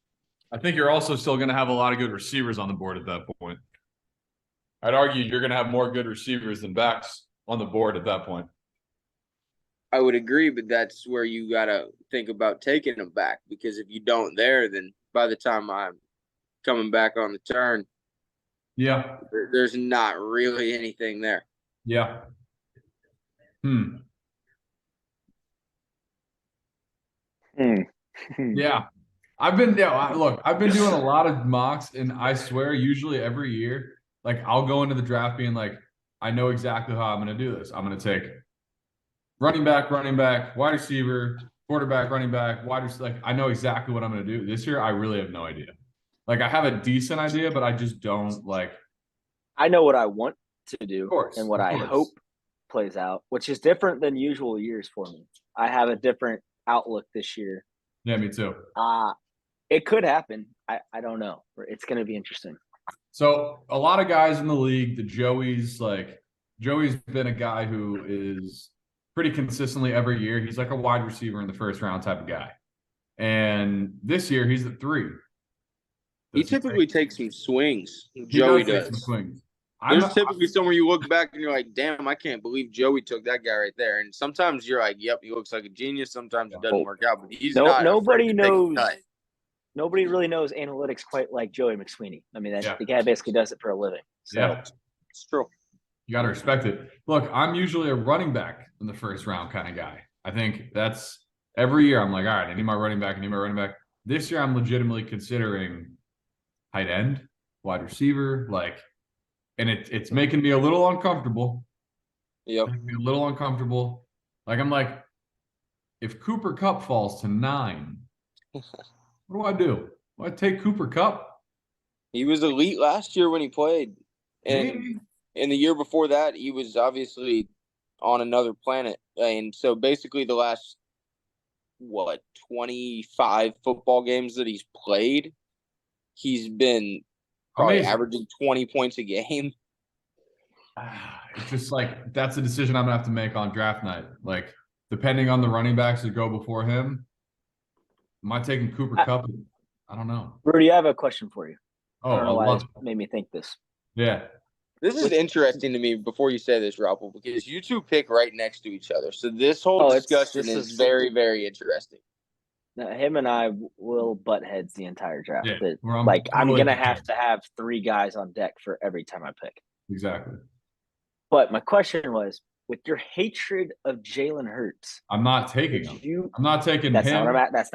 I think you're also still going to have a lot of good receivers on the board at that point. I'd argue you're going to have more good receivers than backs on the board at that point. I would agree, but that's where you got to think about taking them back, because if you don't there, then by the time I'm coming back on the turn, there's not really anything there. Yeah. Yeah. I've been doing a lot of mocks, and I swear usually every year, like I'll go into the draft being like, I know exactly how I'm going to do this. I'm going to take running back, wide receiver, quarterback, running back, wide receiver. Like I know exactly what I'm going to do. This year, I really have no idea. Like I have a decent idea, but I just don't like. I know what I want to do and what I hope plays out, which is different than usual years for me. I have a different outlook this year. Yeah, me too. It could happen. I don't know. It's going to be interesting. So a lot of guys in the league, Joey's been a guy who is pretty consistently every year. He's like a wide receiver in the first round type of guy. And this year he's at 3. He typically takes some swings. Joey does. Some swings. There's typically somewhere you look back and you're like, damn, I can't believe Joey took that guy right there. And sometimes you're like, yep, he looks like a genius. Sometimes it doesn't work out, but he's not. Nobody knows. Nobody really knows analytics quite like Joey McSweeney. I mean, the guy basically does it for a living. So. It's true. You got to respect it. Look, I'm usually a running back in the first round kind of guy. I think that's every year I'm like, all right, I need my running back. This year I'm legitimately considering tight end, wide receiver, and it's making me a little uncomfortable. Yep. Making me a little uncomfortable. Like I'm like, if Cooper Kupp falls to 9, what do? Do I take Cooper Kupp? He was elite last year when he played. And the year before that, he was obviously on another planet. And so basically the last, 25 football games that he's played, he's been probably averaging 20 points a game. It's just like, that's a decision I'm going to have to make on draft night. Like, depending on the running backs that go before him, am I taking Cooper Kupp? I don't know. Rudy, I have a question for you. Oh, I don't know why this made me think this. Yeah. This is interesting to me before you say this, Raffle, because you two pick right next to each other. So this whole discussion is very, very interesting. Him and I will butt heads the entire draft. Yeah, I'm going to have 3 guys on deck for every time I pick. Exactly. But my question was, with your hatred of Jalen Hurts, I'm not taking him. I'm not taking him. That's not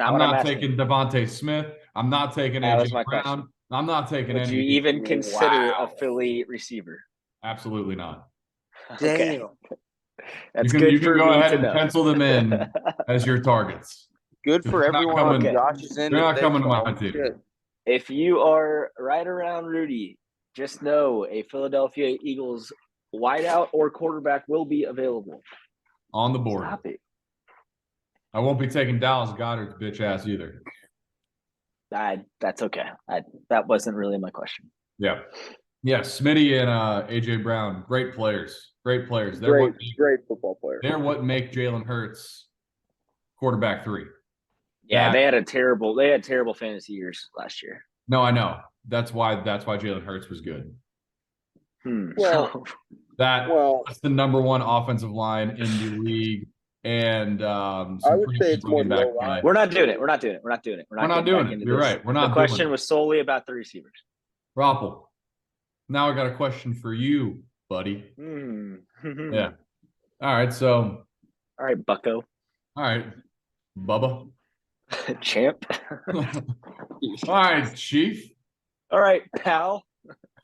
I'm what I'm not asking. taking Devontae Smith. I'm not taking That was AJ my Brown. question. I'm not taking Would any. you even consider a Philly receiver? Absolutely not. Okay. Damn. That's you good can for go me ahead to and know. pencil them in as your targets. Good for They're not everyone coming- on Josh's end. They're if not they coming to my fall. team. Shit. If you are right around Rudy, just know a Philadelphia Eagles wideout or quarterback will be available. On the board. Stop it. I won't be taking Dallas Goddard's bitch ass either. That's okay. That wasn't really my question. Yeah. Yeah, Smitty and AJ Brown, great players. Great players. Great football player. They're what make Jalen Hurts quarterback 3. Yeah, they had terrible fantasy years last year. No, I know. That's why Jalen Hurts was good. Well, That's the number 1 offensive line in the league. And I would say it's more back low. We're not doing it. We're not doing it. We're not doing it. You're right. We're not. The question was solely about the receivers. Roppel. Now I got a question for you, buddy. Yeah. All right. So. All right, Bucko. All right, Bubba. Champ. All right, Chief. All right, pal.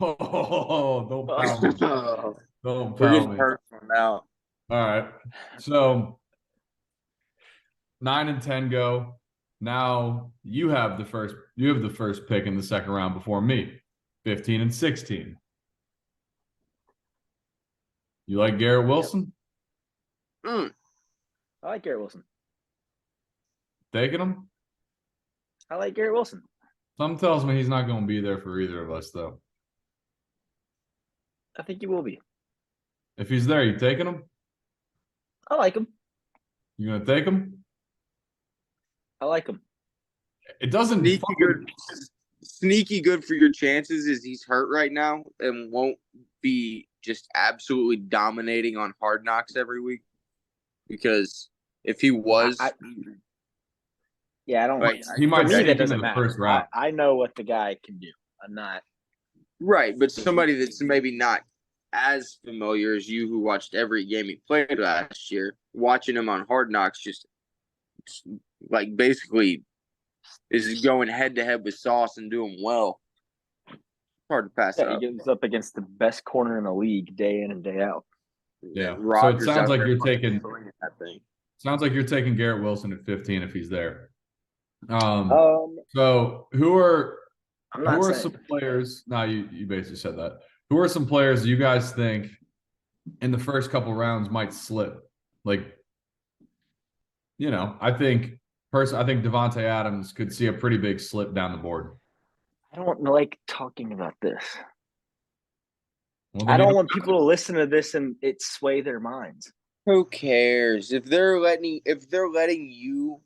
Oh, don't pal me. Don't We're pal getting me. personal now. All right. So 9 and 10 go. Now you have the first pick in the second round before me. 15 and 16. You like Garrett Wilson? I like Garrett Wilson. Taking him? I like Garrett Wilson. Something tells me he's not going to be there for either of us, though. I think he will be. If he's there, you taking him? I like him. You going to take him? I like him. It doesn't sneaky good for your chances is he's hurt right now and won't be just absolutely dominating on Hard Knocks every week. Because if he was, I don't. Right, he might for me, that in doesn't the matter. first round. I know what the guy can do. I'm not. Right, but somebody that's maybe not as familiar as you, who watched every game he played last year, watching him on Hard Knocks, just like basically is going head to head with Sauce and doing well. Hard to pass Yeah, up. he goes up against the best corner in the league day in and day out. Yeah. Rodgers so it sounds like you're fucking taking throwing that thing. Sounds like you're taking Garrett Wilson at 15 if he's there. So who are some players? No, you basically said that. Who are some players you guys think in the first couple rounds might slip? Like, I think Devontae Adams could see a pretty big slip down the board. I don't like talking about this. Well, I don't want people to listen to this and it sway their minds. Who cares if they're letting you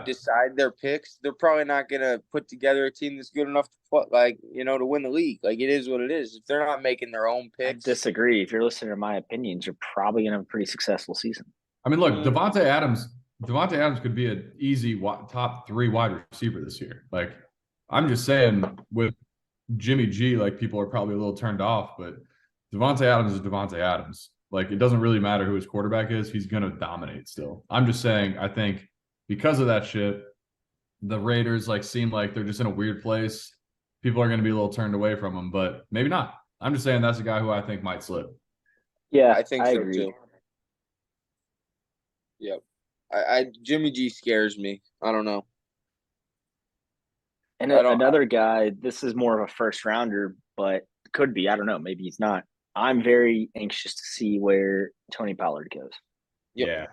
decide their picks? They're probably not gonna put together a team that's good enough to to win the league. Like, it is what it is. If they're not making their own picks, I disagree. If you're listening to my opinions, you're probably gonna have a pretty successful season. I mean, look, Devontae Adams could be an easy top 3 wide receiver this year. Like, I'm just saying, with Jimmy G, like, people are probably a little turned off, but Devontae Adams is Devontae Adams. Like, it doesn't really matter who his quarterback is. He's going to dominate still. I'm just saying, I think because of that shit, the Raiders seem like they're just in a weird place. People are going to be a little turned away from him, but maybe not. I'm just saying that's a guy who I think might slip. Yeah, I think so agree. too. Yep. Jimmy G scares me. I don't know. And another guy, this is more of a first rounder, but could be. I don't know. Maybe he's not. I'm very anxious to see where Tony Pollard goes. Yep. Yeah.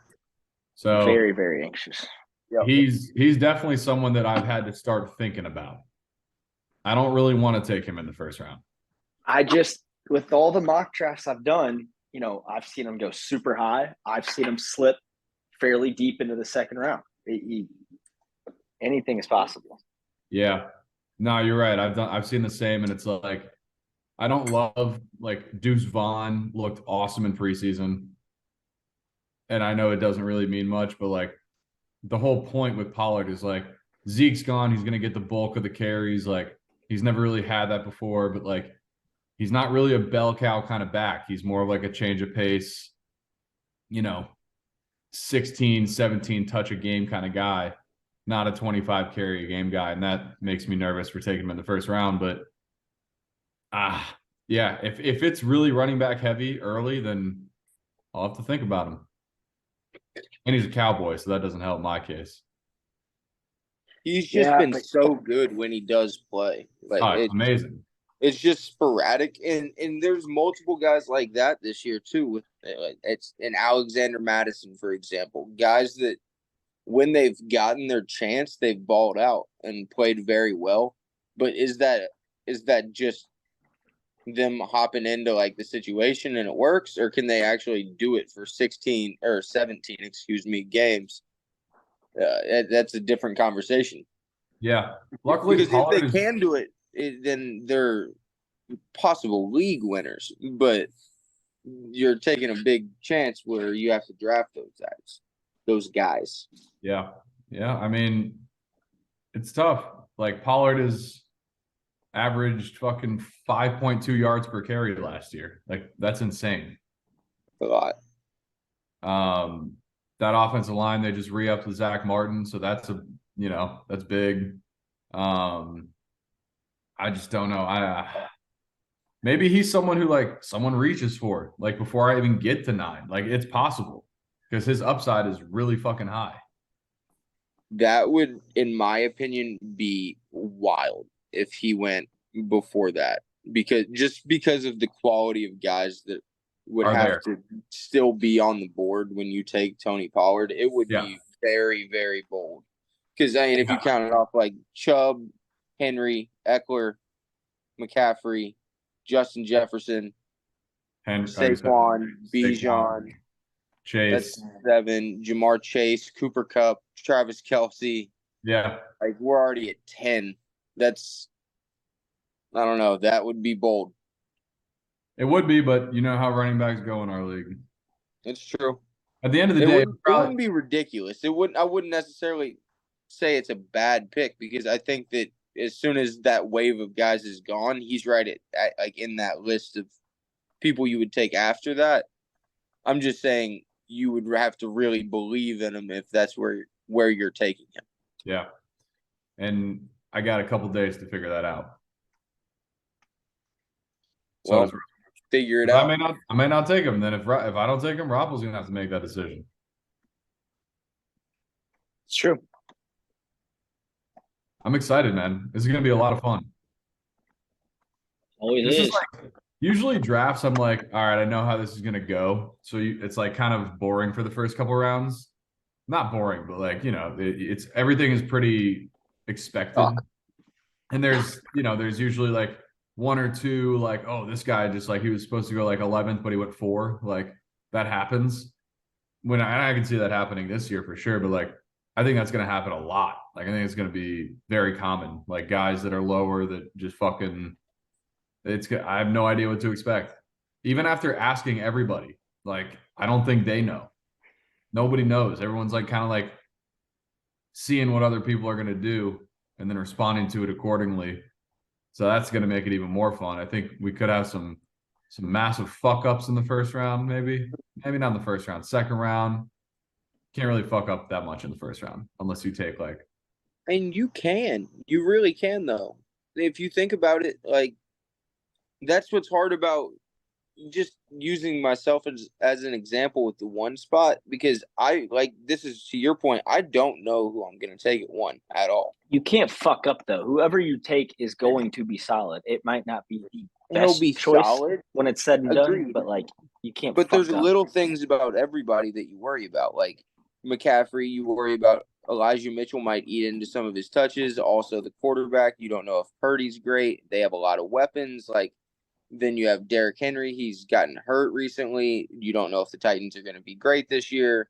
So very, very anxious. Yep. He's definitely someone that I've had to start thinking about. I don't really want to take him in the first round. With all the mock drafts I've done, I've seen him go super high. I've seen him slip fairly deep into the second round. Anything is possible. Yeah. No, you're right. I've seen the same, and it's like, I don't love, Deuce Vaughn looked awesome in preseason. And I know it doesn't really mean much, but the whole point with Pollard is Zeke's gone. He's going to get the bulk of the carries. He's never really had that before, but he's not really a bell cow kind of back. He's more of like a change of pace, 16, 17 touch a game kind of guy, not a 25 carry a game guy. And that makes me nervous for taking him in the first round. But yeah, if it's really running back heavy early, then I'll have to think about him. And he's a Cowboy, so that doesn't help my case. He's just been so good when he does play. Like it's amazing. It's just sporadic, and there's multiple guys like that this year too. It's in Alexander Madison, for example, guys that when they've gotten their chance, they've balled out and played very well. But is that just them hopping into like the situation and it works, or can they actually do it for 16 or 17, games? That's a different conversation. Yeah, luckily, because if they can do it, then they're possible league winners. But you're taking a big chance where you have to draft those guys. Yeah. I mean, it's tough. Like Pollard is averaged fucking 5.2 yards per carry last year. Like that's insane. A lot. That offensive line, they just re-upped with Zach Martin, so that's that's big. I just don't know. Maybe he's someone who like someone reaches for like before I even get to 9. Like it's possible because his upside is really fucking high. That would, in my opinion, be wild if he went before that, because of the quality of guys that would have to still be on the board when you take Tony Pollard. It would be very, very bold. Because I mean, if you count it off like Chubb, Henry, Eckler, McCaffrey, Justin Jefferson, Saquon, Bijan, Chase, that's 7. Jamar Chase, Cooper Kupp, Travis Kelce. Yeah, like we're already at 10. That's, I don't know. That would be bold. It would be, but you know how running backs go in our league. It's true. At the end of the day, it wouldn't be ridiculous. I wouldn't necessarily say it's a bad pick, because I think that as soon as that wave of guys is gone, he's right at like in that list of people you would take after that. I'm just saying you would have to really believe in him if that's where you're taking him. Yeah. And I got a couple days to figure that out. So figure it out. I may not take him. Then if I don't take him, Roppel's gonna have to make that decision. It's true. I'm excited, man. This is gonna be a lot of fun. Always is. Like, usually drafts, I'm like, all right, I know how this is gonna go. So it's like kind of boring for the first couple rounds. Not boring, but like it's everything is pretty expected. And there's usually like 1 or 2 like, oh, this guy just like he was supposed to go like 11th, but he went 4. Like that happens. And I can see that happening this year for sure. But like I think that's gonna happen a lot. Like I think it's gonna be very common. Like guys that are lower that just fucking. I have no idea what to expect. Even after asking everybody, like I don't think they know. Nobody knows. Everyone's like kind of like seeing what other people are gonna do and then responding to it accordingly. So that's gonna make it even more fun. I think we could have some massive fuck ups in the first round, maybe not in the first round. Second round, can't really fuck up that much in the first round unless you take like. And you really can though. If you think about it, like that's what's hard about just using myself as an example with the 1 spot, because this is to your point, I don't know who I'm going to take at 1 at all. You can't fuck up though. Whoever you take is going to be solid. It might not be the best choice solid when it's said and done, but like you can't. But there's little things about everybody that you worry about, like McCaffrey. You worry about Elijah Mitchell might eat into some of his touches. Also, the quarterback. You don't know if Purdy's great. They have a lot of weapons. Like then you have Derrick Henry. He's gotten hurt recently. You don't know if the Titans are going to be great this year.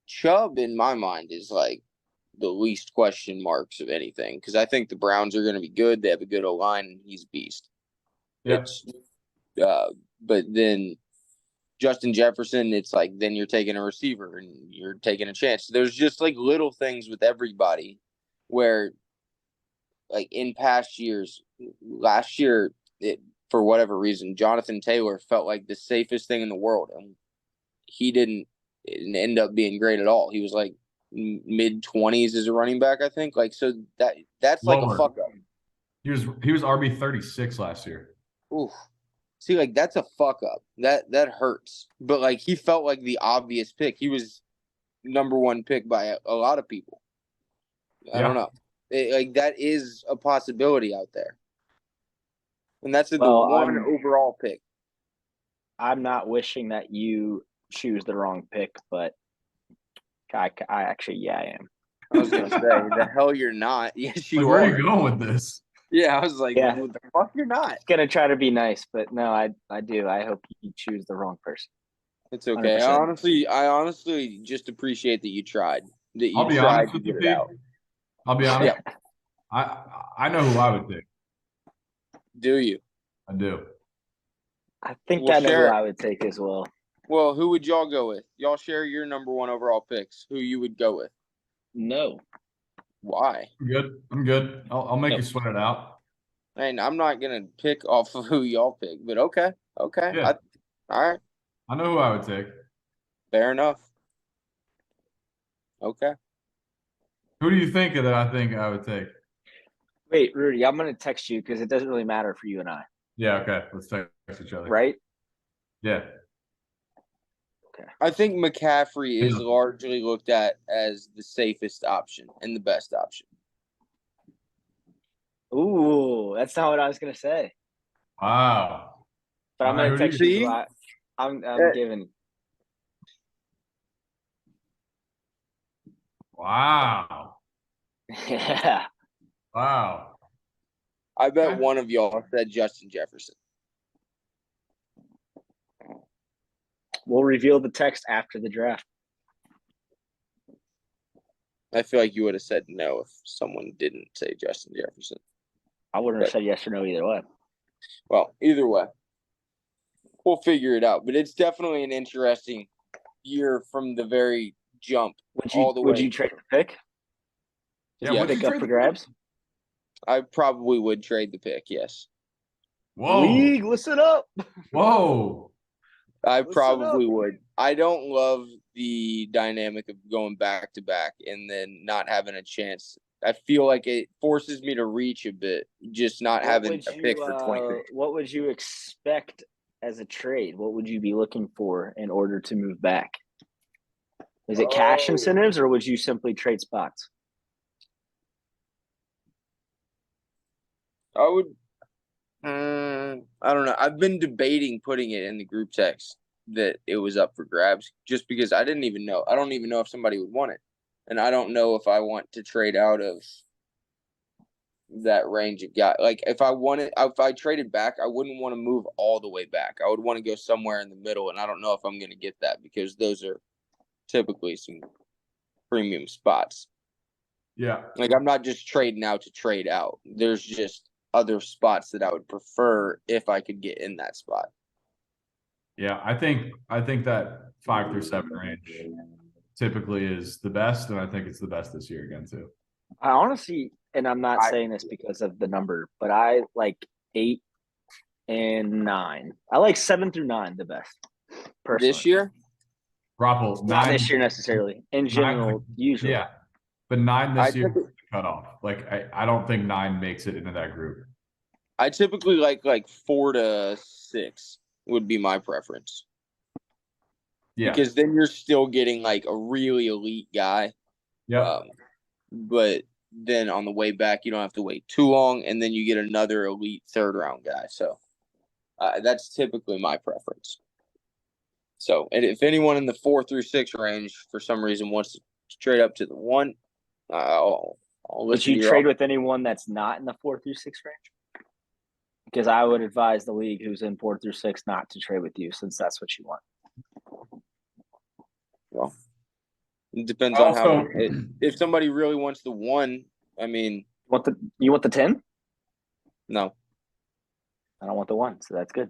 Chubb, in my mind, is like the least question marks of anything, because I think the Browns are going to be good. They have a good O-line, and he's a beast. Yeah. But then Justin Jefferson, it's like then you're taking a receiver and you're taking a chance. There's just like little things with everybody where, like in past years, last year for whatever reason, Jonathan Taylor felt like the safest thing in the world, and he didn't end up being great at all. He was like mid-20s as a running back, I think. Like, so that's like a fuck up. He was RB 36 last year. Ooh. See, like, that's a fuck up. That hurts. But like, he felt like the obvious pick. He was number one pick by a lot of people. I don't know. Like, that is a possibility out there. And that's the one overall pick. I'm not wishing that you choose the wrong pick, but I actually, I am. I was gonna say, the hell you're not. Yes, you are. Where are you going with this? Yeah, I was like, what the fuck, you're not. Gonna try to be nice, but no, I do. I hope you choose the wrong person. It's okay. 100%. I honestly just appreciate that you tried. That you tried to get it out. I'll be honest. Yeah. I know who I would pick. Do you? I do. I think I know who I would take as well. Well, who would y'all go with? Y'all share your number one overall picks. Who you would go with? No. Why? I'm good. I'll make you sweat it out. And I'm not gonna pick off of who y'all pick, but okay. Yeah. All right. I know who I would take. Fair enough. Okay. Who do you think that I think I would take? Wait, Rudy, I'm gonna text you because it doesn't really matter for you and I. Yeah. Okay. Let's text each other. Right? Yeah. Okay. I think McCaffrey is largely looked at as the safest option and the best option. Ooh, that's not what I was gonna say. Wow. But I'm gonna text you. I'm giving. Wow. Yeah. Wow. I bet one of y'all said Justin Jefferson. We'll reveal the text after the draft. I feel like you would have said no if someone didn't say Justin Jefferson. I wouldn't have said yes or no either way. Well, either way, we'll figure it out. But it's definitely an interesting year from the very jump. Would you trade the pick? Yeah, pick up for grabs? I probably would trade the pick, yes. Whoa. League, listen up. Whoa. I probably would. I don't love the dynamic of going back to back and then not having a chance. I feel like it forces me to reach a bit, just not having a pick for 20. What would you expect as a trade? What would you be looking for in order to move back? Is it cash incentives or would you simply trade spots? I would. I don't know. I've been debating putting it in the group text that it was up for grabs just because I didn't even know. I don't even know if somebody would want it. And I don't know if I want to trade out of that range of guy. Like if I traded back, I wouldn't want to move all the way back. I would want to go somewhere in the middle. And I don't know if I'm going to get that because those are typically some premium spots. Yeah. Like I'm not just trading out to trade out. There's just other spots that I would prefer if I could get in that spot. Yeah, I think that 5 through 7 range typically is the best, and I think it's the best this year again too. I honestly, and I'm not saying this because of the number, but I like 8 and 9. I like 7 through 9 the best. Personally. This year? Raffle, not this year necessarily. In general, usually. Yeah. But 9 this year is the cutoff. Like I don't think 9 makes it into that group. I typically like 4 to 6 would be my preference. Yeah. Because then you're still getting like a really elite guy. Yeah. But then on the way back, you don't have to wait too long, and then you get another elite third round guy. So that's typically my preference. So, and if anyone in the 4 through 6 range for some reason wants to trade up to the 1, I'll Would you trade with anyone that's not in the 4 through 6 range? Because I would advise the league who's in 4 through 6 not to trade with you, since that's what you want. Well, it depends on how. If somebody really wants the 1, I mean, you want the 10? No, I don't want the 1, so that's good.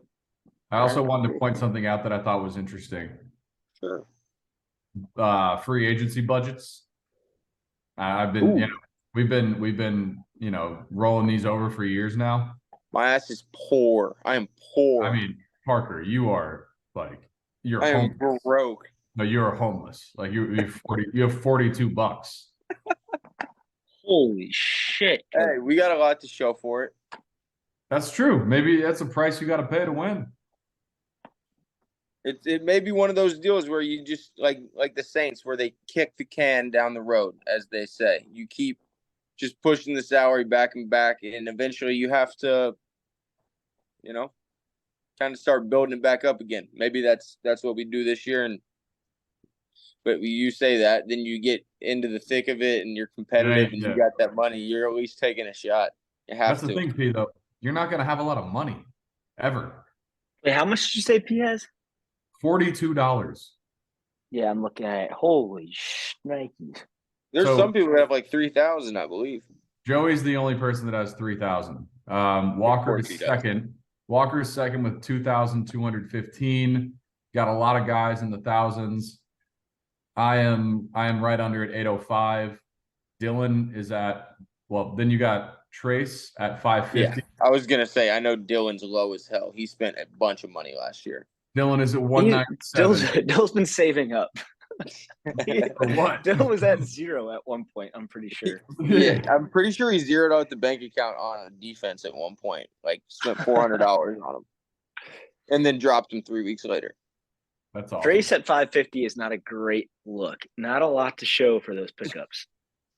I also wanted to point something out that I thought was interesting. Sure. Free agency budgets. I've been, we've been, rolling these over for years now. My ass is poor. I am poor. I mean, Parker, you are like you're I am homeless. broke. No, you're homeless. Like you have $42. Holy shit! Hey, we got a lot to show for it. That's true. Maybe that's a price you got to pay to win. It may be one of those deals where you just like the Saints, where they kick the can down the road, as they say. You keep just pushing the salary back and back, and eventually you have to, kind of start building it back up again. Maybe that's what we do this year. But you say that, then you get into the thick of it, and you're competitive, and you got that money. You're at least taking a shot. You have to. That's the thing, P. Though you're not going to have a lot of money ever. Wait, how much did you say P has? $42. Yeah, I'm looking at it. Holy Nikes. There's some people that have like 3,000, I believe. Joey's the only person that has 3,000. Walker is second. Walker is second with 2,215. Got a lot of guys in the thousands. I am right under at 805. Dylan is at then you got Trace at 550. Yeah, I was gonna say, I know Dylan's low as hell. He spent a bunch of money last year. Dylan is at 197. Dylan's been saving up. For what? Dylan was at 0 at one point, I'm pretty sure. Yeah, I'm pretty sure he zeroed out the bank account on a defense at one point. Like, spent $400 on him, and then dropped him 3 weeks later. That's awesome. Trace at 550 is not a great look. Not a lot to show for those pickups.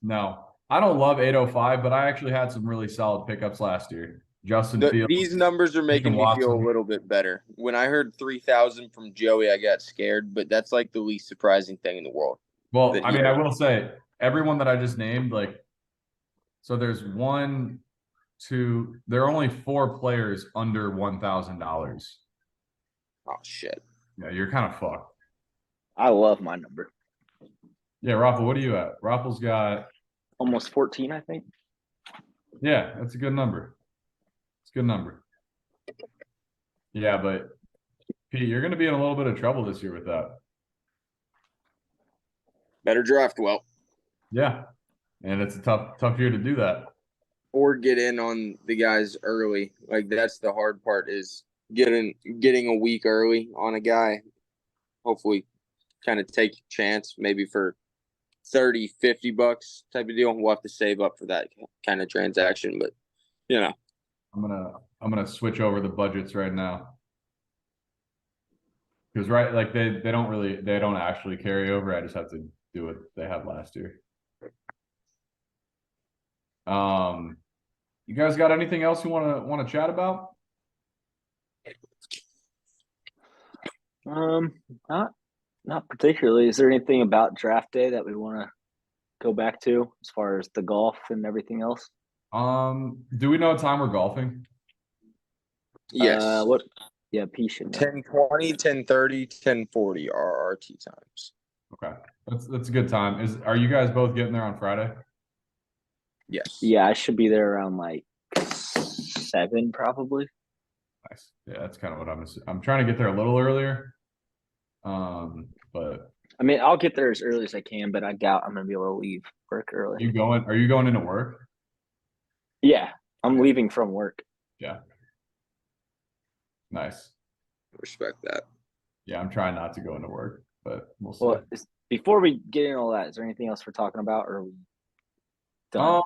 No, I don't love 805, but I actually had some really solid pickups last year. Justin Fields. These numbers are making me feel a little bit better. When I heard 3,000 from Joey, I got scared, but that's like the least surprising thing in the world. Well, I mean, I will say everyone that I just named, like, so there's there are only 4 players under $1,000. Oh, shit. Yeah, you're kind of fucked. I love my number. Yeah, Raffle, what are you at? Raffle's got almost 14, I think. Yeah, that's a good number. It's a good number. Yeah, but Pete, you're going to be in a little bit of trouble this year with that. Better draft well. Yeah, and it's a tough year to do that. Or get in on the guys early. Like, that's the hard part, is getting a week early on a guy. Hopefully kind of take a chance, maybe for $30-$50 type of deal. We'll have to save up for that kind of transaction, but I'm gonna switch over the budgets right now, because like they don't actually carry over. I just have to do what they had last year. You guys got anything else you want to chat about? Not particularly. Is there anything about draft day that we want to go back to as far as the golf and everything else? Do we know what time we're golfing? Yes. What? Yeah, P should know. 10:20, 10:30, 10:40 are our tee times. Okay, that's a good time. Are you guys both getting there on Friday? Yes. Yeah, I should be there around like 7 probably. Nice. Yeah, that's kind of what I'm trying to get there a little earlier. But I mean, I'll get there as early as I can, but I doubt I'm gonna be able to leave work early. Are you going into work? Yeah, I'm leaving from work. Yeah. Nice. Respect that. Yeah, I'm trying not to go into work, but we'll see. Well, before we get into all that, is there anything else we're talking about, or are we done?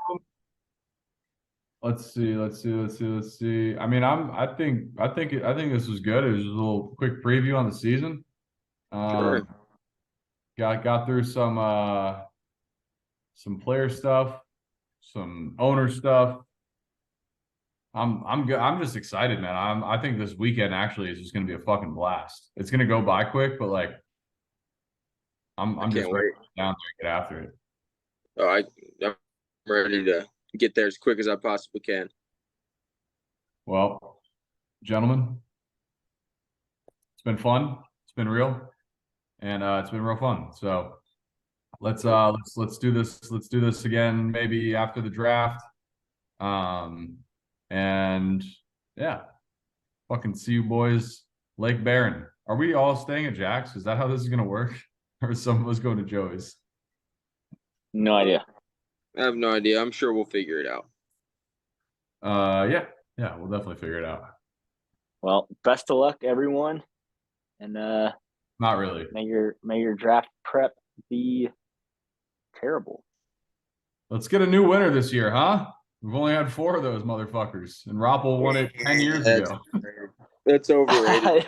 Let's see. I mean, I think this was good. It was a little quick preview on the season. Sure. Got through some player stuff, some owner stuff. I'm just excited, man. I think this weekend actually is just going to be a fucking blast. It's going to go by quick, but like, I'm just ready to get down there and get after it. Oh, I'm ready to get there as quick as I possibly can. Well, gentlemen, it's been fun. It's been real, and it's been real fun. So let's do this. Let's do this again, maybe after the draft. And yeah, fucking see you boys, Lake Barron. Are we all staying at Jack's? Is that how this is gonna work, or is some of us going to Joey's? No idea. I have no idea. I'm sure we'll figure it out. Yeah. Yeah, we'll definitely figure it out. Well, best of luck, everyone, and Not really. may your draft prep be terrible. Let's get a new winner this year, huh? We've only had 4 of those motherfuckers, and Roppel won it 10 years ago. That's overrated.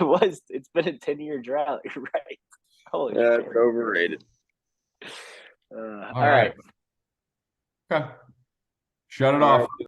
It's been a 10-year drought. You're right. Holy That's shit. overrated. All right. Okay. Shut it All off. right.